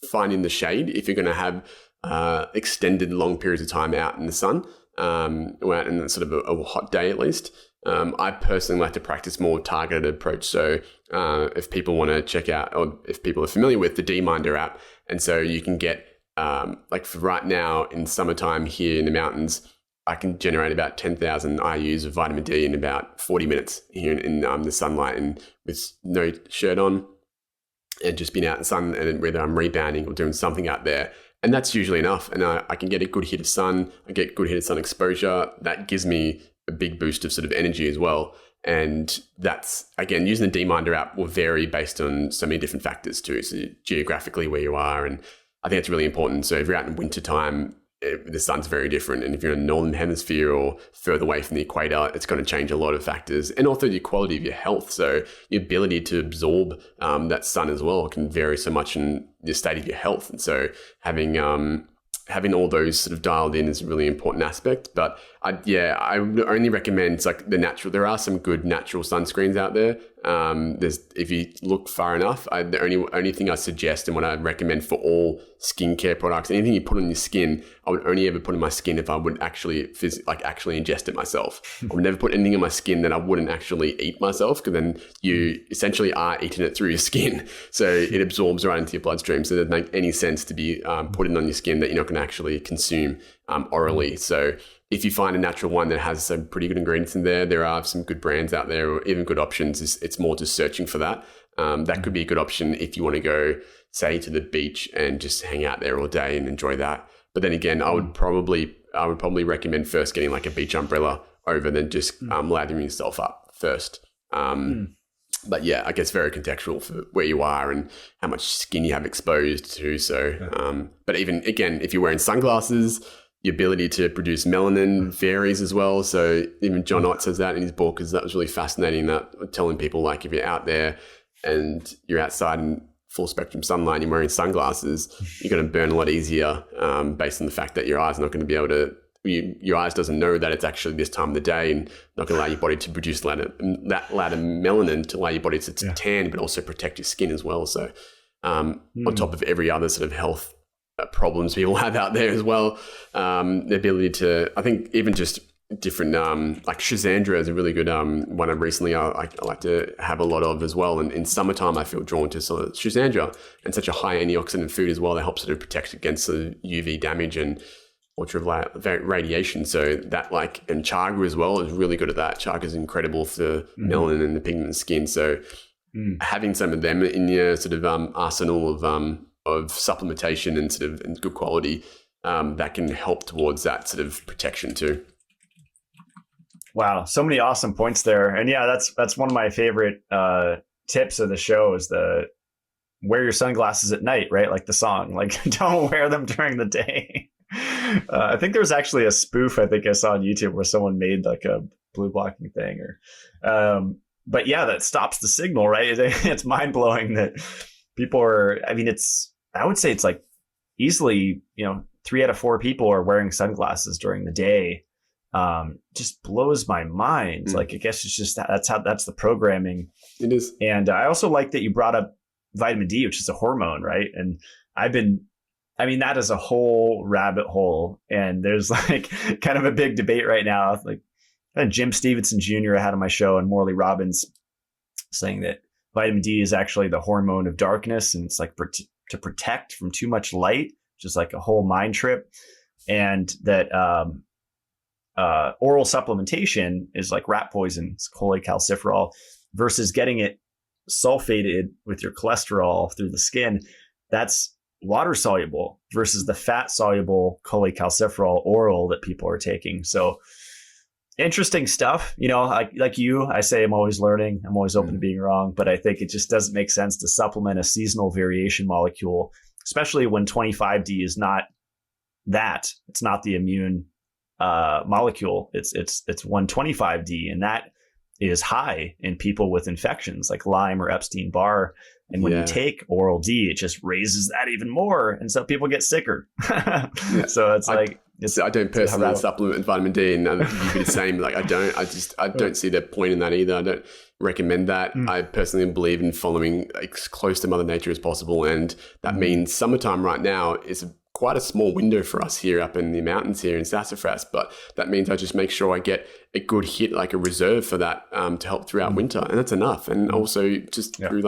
finding the shade if you're going to have extended long periods of time out in the sun, or out in sort of a hot day at least. I personally like to practice more targeted approach. So if people want to check out, or if people are familiar with the D-Minder app, and so you can get like for right now in summertime here in the mountains, I can generate about 10,000 IUs of vitamin D in about 40 minutes here in the sunlight, and with no shirt on and just being out in the sun, and whether I'm rebounding or doing something out there. And that's usually enough. And I can get a good hit of sun. I get good hit of sun exposure. That gives me a big boost of sort of energy as well. And that's, again, using the D-Minder app will vary based on so many different factors too. So geographically where you are, and I think it's really important. So if you're out in winter time, the sun's very different. And if you're in the northern hemisphere or further away from the equator, it's going to change a lot of factors, and also the quality of your health. So your ability to absorb that sun as well can vary so much in the state of your health. And so having all those sort of dialed in is a really important aspect. But I would only recommend, it's like there are some good natural sunscreens out there. If you look far enough, the only thing I suggest and what I recommend for all skincare products, anything you put on your skin, I would only ever put on my skin if I would actually ingest it myself. I would never put anything on my skin that I wouldn't actually eat myself, because then you essentially are eating it through your skin. So it absorbs right into your bloodstream. So it doesn't make any sense to be putting on your skin that you're not going to actually consume orally. So if you find a natural one that has some pretty good ingredients in there, there are some good brands out there, or even good options. It's more just searching for that. That could be a good option if you want to go, say, to the beach and just hang out there all day and enjoy that. But then again, I would probably recommend first getting like a beach umbrella over than just lathering yourself up first. But yeah, I guess very contextual for where you are and how much skin you have exposed to. So, but even again, if you're wearing sunglasses, the ability to produce melanin varies as well. So even John Ott says that in his book, because that was really fascinating, that telling people like if you're out there and you're outside in full spectrum sunlight, you're wearing sunglasses, you're going to burn a lot easier based on the fact that your eyes are not going to be able to, your eyes doesn't know that it's actually this time of the day, and not going to allow your body to produce that ladder melanin to allow your body to tan, but also protect your skin as well. So on top of every other sort of health problems people have out there as well, the ability to, I think even just different, like Schizandra is a really good one. I like to have a lot of as well. And in summertime, I feel drawn to sort of Schizandra, and such a high antioxidant food as well that helps sort of protect against the UV damage and ultraviolet radiation. So that and chaga as well is really good at that. Chaga is incredible for melanin and the pigment skin. So having some of them in your sort of arsenal of supplementation and sort of and good quality, that can help towards that sort of protection too. Wow, so many awesome points there. And yeah, that's one of my favorite tips of the show is the wear your sunglasses at night, right? Like the song, like don't wear them during the day. I think there was actually a spoof I think I saw on YouTube where someone made like a blue blocking thing but yeah, that stops the signal, right? It's mind blowing that people are, I mean, I would say it's like easily, 3 out of 4 people are wearing sunglasses during the day. Just blows my mind. Like, I guess it's just that's the programming. It is. And I also like that you brought up vitamin D, which is a hormone, right? And that is a whole rabbit hole. And there's like kind of a big debate right now. Like Jim Stevenson Jr. I had on my show, and Morley Robbins saying that vitamin D is actually the hormone of darkness. And it's like to protect from too much light, which is like a whole mind trip. And that, oral supplementation is like rat poison, it's cholecalciferol, versus getting it sulfated with your cholesterol through the skin. That's water soluble versus the fat soluble cholecalciferol oral that people are taking. So interesting stuff. Like you, I say I'm always learning. I'm always open to being wrong, but I think it just doesn't make sense to supplement a seasonal variation molecule, especially when 25D is not that. It's not the immune molecule. It's 125D, and that is high in people with infections like Lyme or Epstein-Barr. And when you take oral D, it just raises that even more, and so people get sicker. So it's I don't personally supplement vitamin D, and you'd be the same. Like I don't see the point in that either. I don't recommend that. I personally believe in following as close to Mother Nature as possible, and that means summertime right now is quite a small window for us here up in the mountains here in Sassafras, but that means I just make sure I get a good hit, like a reserve for that to help throughout winter, and that's enough. And also just through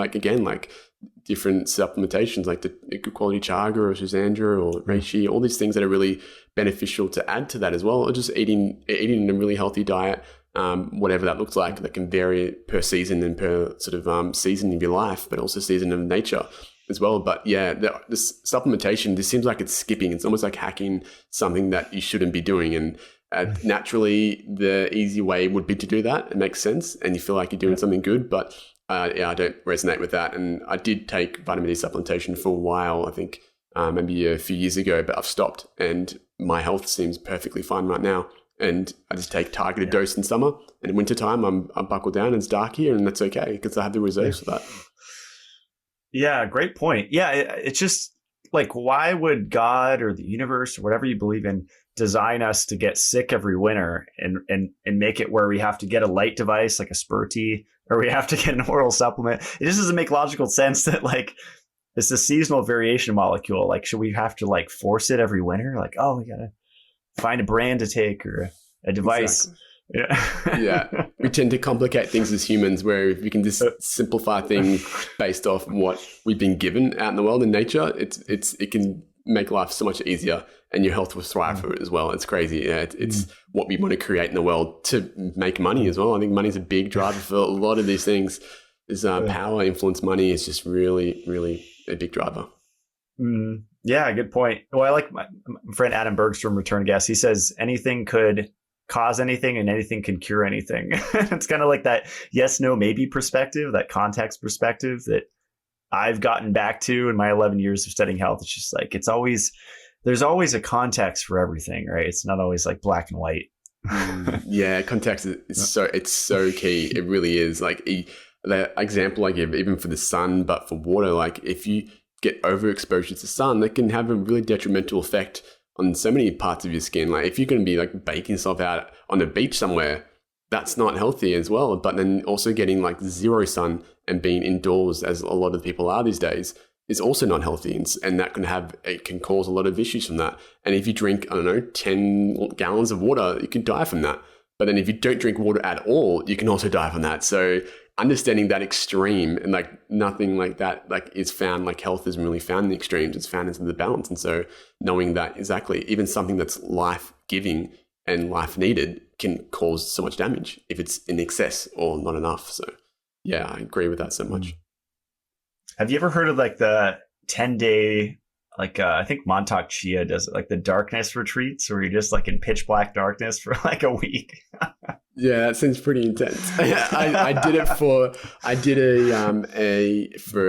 different supplementations like the good quality chaga or Schizandra or reishi, all these things that are really beneficial to add to that as well, or just eating a really healthy diet, whatever that looks like. That can vary per season and per sort of season of your life, but also season of nature as well. But yeah, this supplementation, this seems like it's skipping. It's almost like hacking something that you shouldn't be doing. And naturally, the easy way would be to do that. It makes sense, and you feel like you're doing something good. But I don't resonate with that. And I did take vitamin D supplementation for a while, I think maybe a few years ago, but I've stopped, and my health seems perfectly fine right now. And I just take targeted dose in summer, and in wintertime, I'm buckled down and it's dark here, and that's okay because I have the reserves for that. Yeah, great point. Yeah, it's just like, why would God or the universe or whatever you believe in design us to get sick every winter and make it where we have to get a light device like a Spurti, or we have to get an oral supplement? It just doesn't make logical sense that like it's a seasonal variation molecule. Like, should we have to like force it every winter? Like, oh, we gotta find a brand to take or a device. Exactly. Yeah. We tend to complicate things as humans, where if we can just simplify things based off what we've been given out in the world in nature, it can make life so much easier, and your health will thrive for it as well. It's crazy. Yeah, it's what we want to create in the world to make money as well. I think money is a big driver for a lot of these things. Is power, influence, money is just really, really a big driver. Yeah, good point. Well, I like my friend Adam Bergstrom, return guest. He says anything could cause anything and anything can cure anything. It's kind of like that yes, no, maybe perspective, that context perspective that I've gotten back to in my 11 years of studying health. It's just like, it's always there's always a context for everything, right? It's not always like black and white. Yeah, context is so key. It really is. Like the example I give, even for the sun, but for water, like if you get overexposure to sun, that can have a really detrimental effect on so many parts of your skin. Like if you're going to be like baking yourself out on a beach somewhere, that's not healthy as well. But then also getting like zero sun and being indoors, as a lot of people are these days, is also not healthy, and that can cause a lot of issues from that. And if you drink, I don't know, 10 gallons of water, you can die from that. But then if you don't drink water at all, you can also die from that. So understanding that extreme, and like nothing like that like is found, like health isn't really found in the extremes, it's found in the balance. And so knowing that exactly, even something that's life-giving and life needed can cause so much damage if it's in excess or not enough. So yeah, I agree with that so much. Have you ever heard of like the 10-day, like I think Montauk Chia does it, like the darkness retreats where you're just like in pitch black darkness for like a week? Yeah, that seems pretty intense. I did it for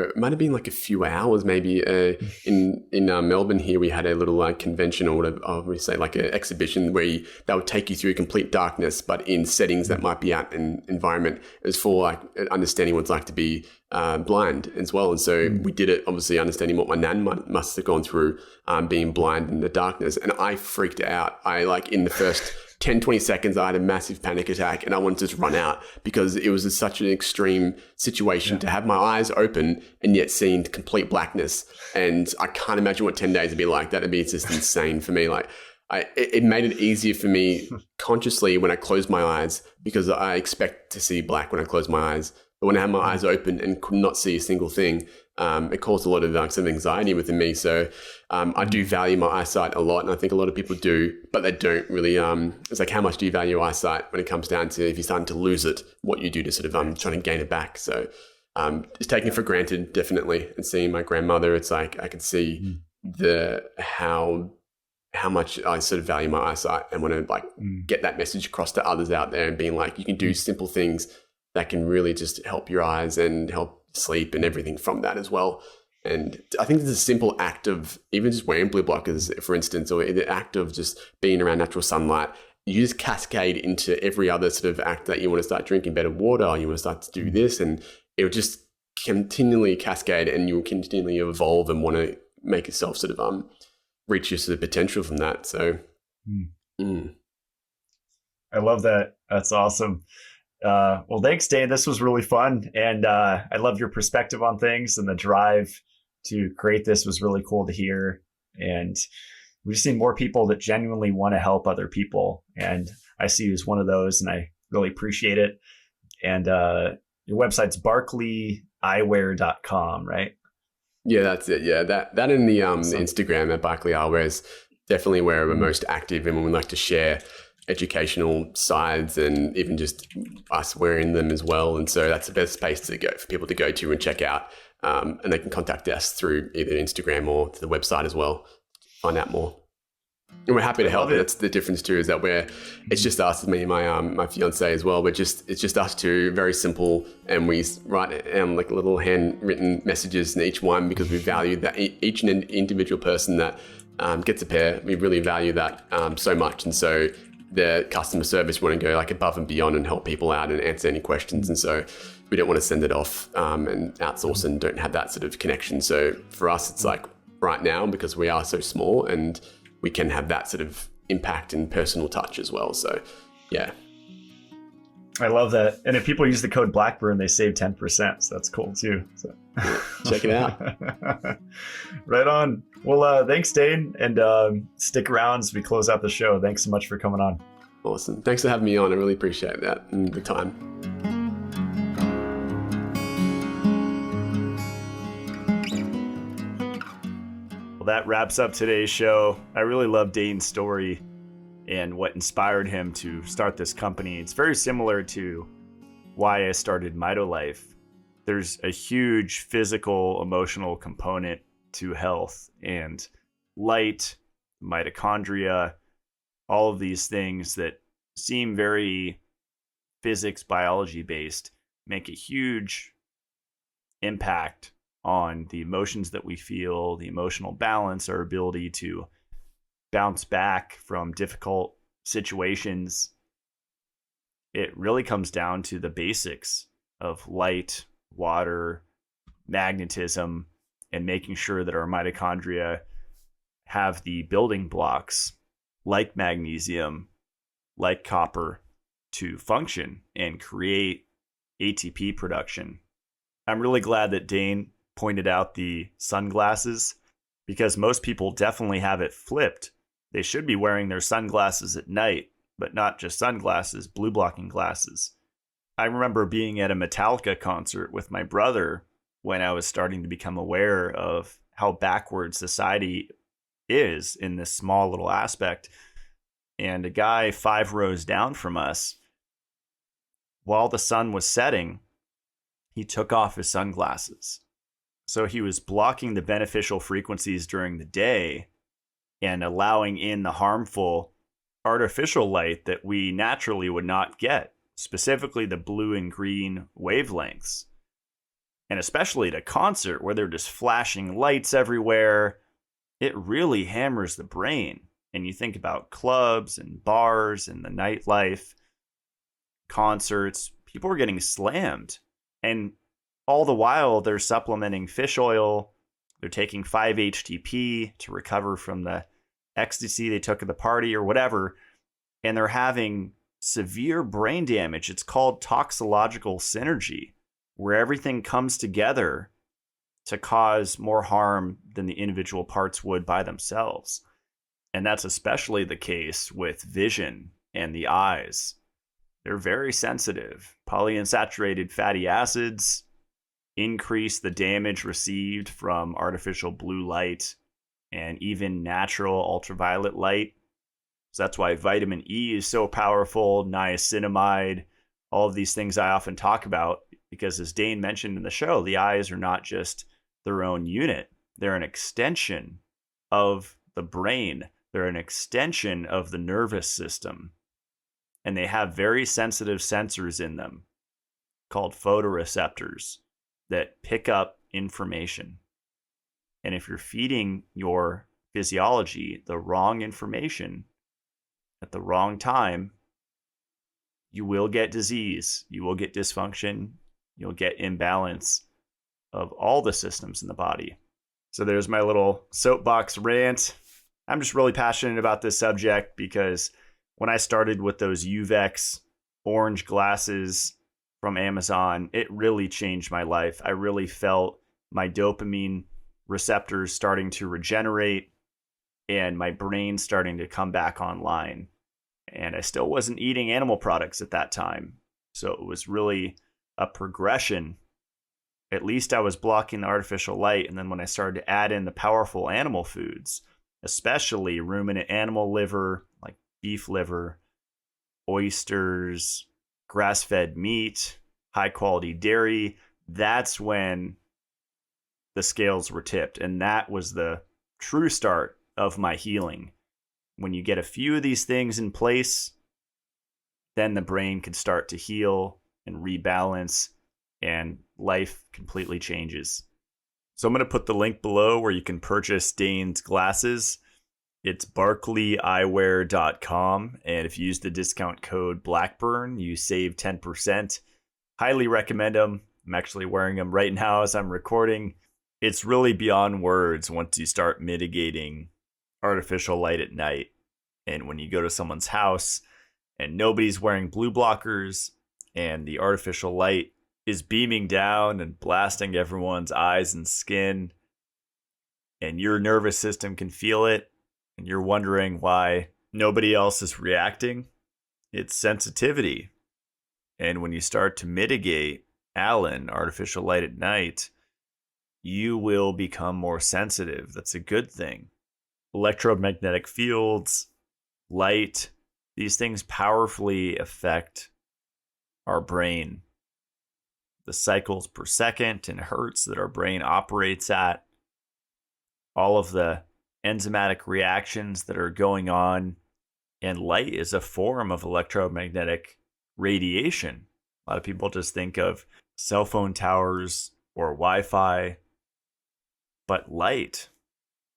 it might have been like a few hours maybe. In Melbourne here, we had a little convention or whatever, we say like an exhibition where they would take you through complete darkness, but in settings that might be out in environment. It was for like understanding what it's like to be blind as well. And so we did it obviously understanding what my nan must have gone through being blind in the darkness. And I freaked out. I like in the first 10, 20 seconds, I had a massive panic attack and I wanted to just run out because it was such an extreme situation to have my eyes open and yet seeing complete blackness. And I can't imagine what 10 days would be like. That'd be just insane for me. Like it made it easier for me consciously when I closed my eyes, because I expect to see black when I close my eyes. But when I had my eyes open and could not see a single thing, it caused a lot of some anxiety within me. So I do value my eyesight a lot, and I think a lot of people do, but they don't really. It's like, how much do you value your eyesight when it comes down to if you're starting to lose it, what you do to sort of trying to gain it back. So it's taking it for granted, definitely. And seeing my grandmother, it's like I could see how much I sort of value my eyesight and want to like get that message across to others out there and being like, you can do simple things that can really just help your eyes and help sleep and everything from that as well. And I think it's a simple act of even just wearing blue blockers, for instance, or the act of just being around natural sunlight, you just cascade into every other sort of act that you want to start drinking better water, or you want to start to do this, and it will just continually cascade and you will continually evolve and want to make yourself sort of reach your sort of potential from that. So I love that. That's awesome. Well, thanks, Dayne. This was really fun. And I love your perspective on things, and the drive to create this was really cool to hear. And we've seen more people that genuinely want to help other people. And I see you as one of those, and I really appreciate it. And your website's barkleyeyewear.com, right? Yeah, that's it. Yeah, that and the Instagram at Barkley Eyewear is definitely where we're most active, and when we like to share educational sides and even just us wearing them as well. And so that's the best space to go for people to go to and check out. And they can contact us through either Instagram or to the website as well, find out more. And we're happy to help. That's the difference too, is that it's just us, me and my fiance as well. It's just us two, very simple. And we write like little handwritten messages in each one, because we value that each individual person that gets a pair. We really value that so much. And so the customer service want to go like above and beyond and help people out and answer any questions. And so we don't want to send it off and outsource and don't have that sort of connection. So for us, it's like right now, because we are so small and we can have that sort of impact and personal touch as well. So yeah. I love that. And if people use the code Blackburn, they save 10%. So that's cool too. So check it out. Right on. Well, thanks, Dayne. And stick around as we close out the show. Thanks so much for coming on. Awesome. Thanks for having me on. I really appreciate that and the time. Well, that wraps up today's show. I really love Dayne's story and what inspired him to start this company. It's very similar to why I started Mitolife. There's a huge physical, emotional component to health, and light, mitochondria, all of these things that seem very physics, biology based, make a huge impact on the emotions that we feel, the emotional balance, our ability to bounce back from difficult situations, it really comes down to the basics of light, water, magnetism, and making sure that our mitochondria have the building blocks like magnesium, like copper, to function and create ATP production. I'm really glad that Dayne pointed out the sunglasses, because most people definitely have it flipped. They should be wearing their sunglasses at night, but not just sunglasses, blue blocking glasses. I remember being at a Metallica concert with my brother when I was starting to become aware of how backward society is in this small little aspect. And a guy 5 rows down from us, while the sun was setting, he took off his sunglasses. So he was blocking the beneficial frequencies during the day and allowing in the harmful artificial light that we naturally would not get, specifically the blue and green wavelengths. And especially at a concert where they're just flashing lights everywhere, it really hammers the brain. And you think about clubs and bars and the nightlife, concerts, people are getting slammed. And all the while, they're supplementing fish oil. They're taking 5-HTP to recover from the ecstasy they took at the party or whatever. And they're having severe brain damage. It's called toxicological synergy, where everything comes together to cause more harm than the individual parts would by themselves. And that's especially the case with vision and the eyes. They're very sensitive. Polyunsaturated fatty acids increase the damage received from artificial blue light and even natural ultraviolet light. So that's why vitamin E is so powerful, niacinamide, all of these things I often talk about, because as Dayne mentioned in the show, the eyes are not just their own unit. They're an extension of the brain. They're an extension of the nervous system. And they have very sensitive sensors in them called photoreceptors that pick up information. And if you're feeding your physiology the wrong information at the wrong time, you will get disease, you will get dysfunction, you'll get imbalance of all the systems in the body. So there's my little soapbox rant. I'm just really passionate about this subject because when I started with those Uvex orange glasses from Amazon, it really changed my life. I really felt my dopamine receptors starting to regenerate and my brain starting to come back online. And I still wasn't eating animal products at that time. So it was really a progression. At least I was blocking the artificial light. And then when I started to add in the powerful animal foods, especially ruminant animal liver, like beef liver, oysters, grass-fed meat, high-quality dairy, that's when the scales were tipped. And that was the true start of my healing. When you get a few of these things in place, then the brain can start to heal and rebalance, and life completely changes. So I'm going to put the link below where you can purchase Dayne's glasses. It's barkleyeyewear.com. And if you use the discount code Blackburn, you save 10%. Highly recommend them. I'm actually wearing them right now as I'm recording. It's really beyond words once you start mitigating artificial light at night. And when you go to someone's house and nobody's wearing blue blockers and the artificial light is beaming down and blasting everyone's eyes and skin, and your nervous system can feel it, and you're wondering why nobody else is reacting, it's sensitivity. And when you start to mitigate artificial light at night, you will become more sensitive. That's a good thing. Electromagnetic fields, light, these things powerfully affect our brain. The cycles per second and hertz that our brain operates at, all of the enzymatic reactions that are going on, and light is a form of electromagnetic radiation. A lot of people just think of cell phone towers or Wi-Fi, but light,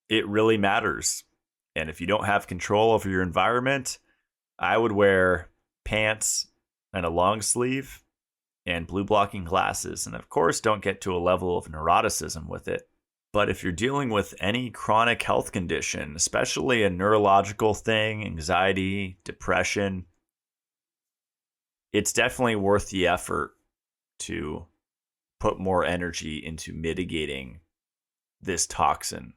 it really matters. And if you don't have control over your environment, I would wear pants and a long sleeve and blue blocking glasses. And of course, don't get to a level of neuroticism with it. But if you're dealing with any chronic health condition, especially a neurological thing, anxiety, depression, it's definitely worth the effort to put more energy into mitigating this toxin.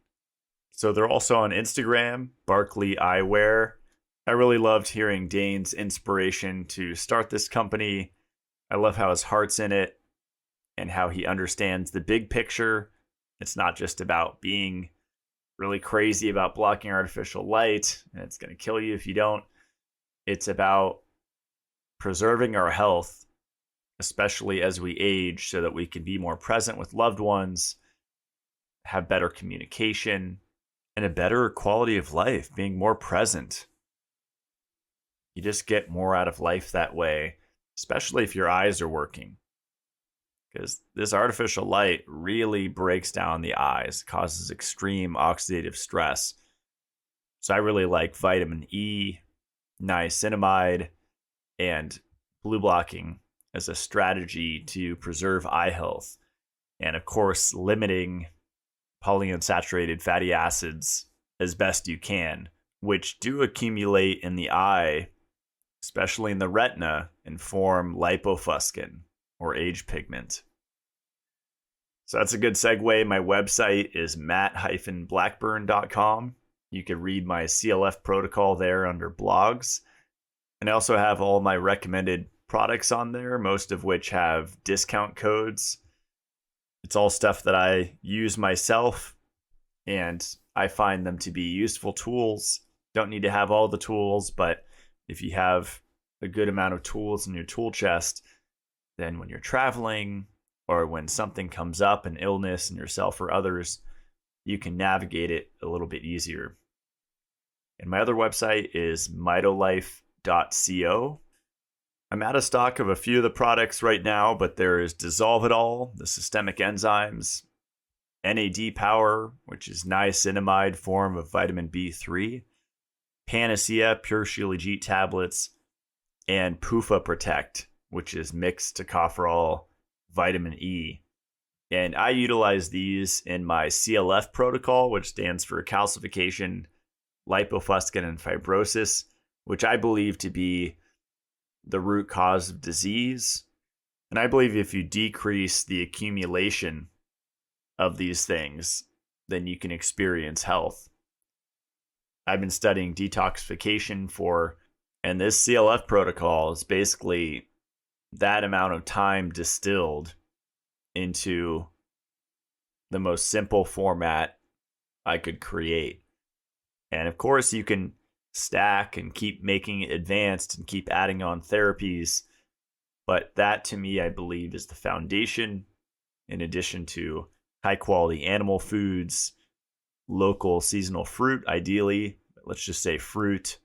So they're also on Instagram, Barkley Eyewear. I really loved hearing Dayne's inspiration to start this company. I love how his heart's in it and how he understands the big picture. It's not just about being really crazy about blocking artificial light and it's going to kill you if you don't. It's about preserving our health, especially as we age, so that we can be more present with loved ones, have better communication, and a better quality of life, being more present. You just get more out of life that way, especially if your eyes are working. Because this artificial light really breaks down the eyes, causes extreme oxidative stress. So I really like vitamin E, niacinamide, and blue blocking as a strategy to preserve eye health. And of course, limiting polyunsaturated fatty acids as best you can, which do accumulate in the eye, especially in the retina, and form lipofuscin, or age pigment. So that's a good segue. My website is matt-blackburn.com. You can read my CLF protocol there under blogs. And I also have all my recommended products on there, most of which have discount codes. It's all stuff that I use myself, and I find them to be useful tools. Don't need to have all the tools, but if you have a good amount of tools in your tool chest, then when you're traveling or when something comes up, an illness in yourself or others, you can navigate it a little bit easier. And my other website is mitolife.co. I'm out of stock of a few of the products right now, but there is Dissolve It All, the systemic enzymes, NAD Power, which is niacinamide form of vitamin B3, Panacea Pure Shilajit tablets, and PUFA Protect, which is mixed tocopherol vitamin E. And I utilize these in my CLF protocol, which stands for calcification, lipofuscin, and fibrosis, which I believe to be the root cause of disease. And I believe if you decrease the accumulation of these things, then you can experience health. I've been studying detoxification and this CLF protocol is basically that amount of time distilled into the most simple format I could create. And of course, you can stack and keep making it advanced and keep adding on therapies. But that, to me, I believe is the foundation, in addition to high quality animal foods, local seasonal fruit, ideally, let's just say fruit,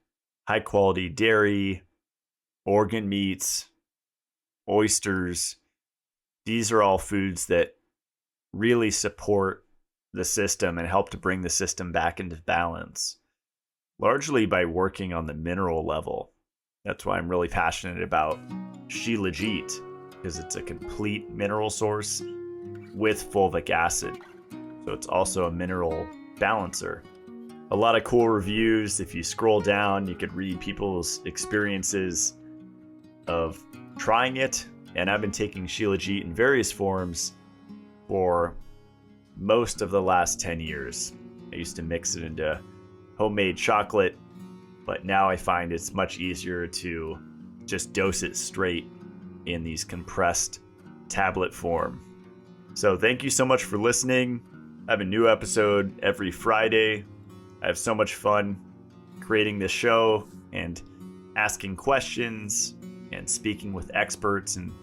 high quality dairy, organ meats, oysters. These are all foods that really support the system and help to bring the system back into balance, largely by working on the mineral level. That's why I'm really passionate about Shilajit, because it's a complete mineral source with fulvic acid. So it's also a mineral balancer. A lot of cool reviews. If you scroll down, you could read people's experiences of trying it. And I've been taking Shilajit in various forms for most of the last 10 years. I used to mix it into homemade chocolate, but now I find it's much easier to just dose it straight in these compressed tablet form. So thank you so much for listening. I have a new episode every Friday. I have so much fun creating this show and asking questions and speaking with experts in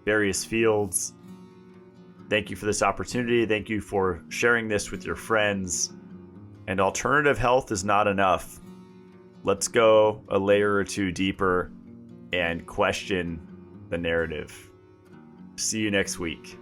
various fields. Thank you for this opportunity. Thank you for sharing this with your friends. And alternative health is not enough. Let's go a layer or two deeper and question the narrative. See you next week.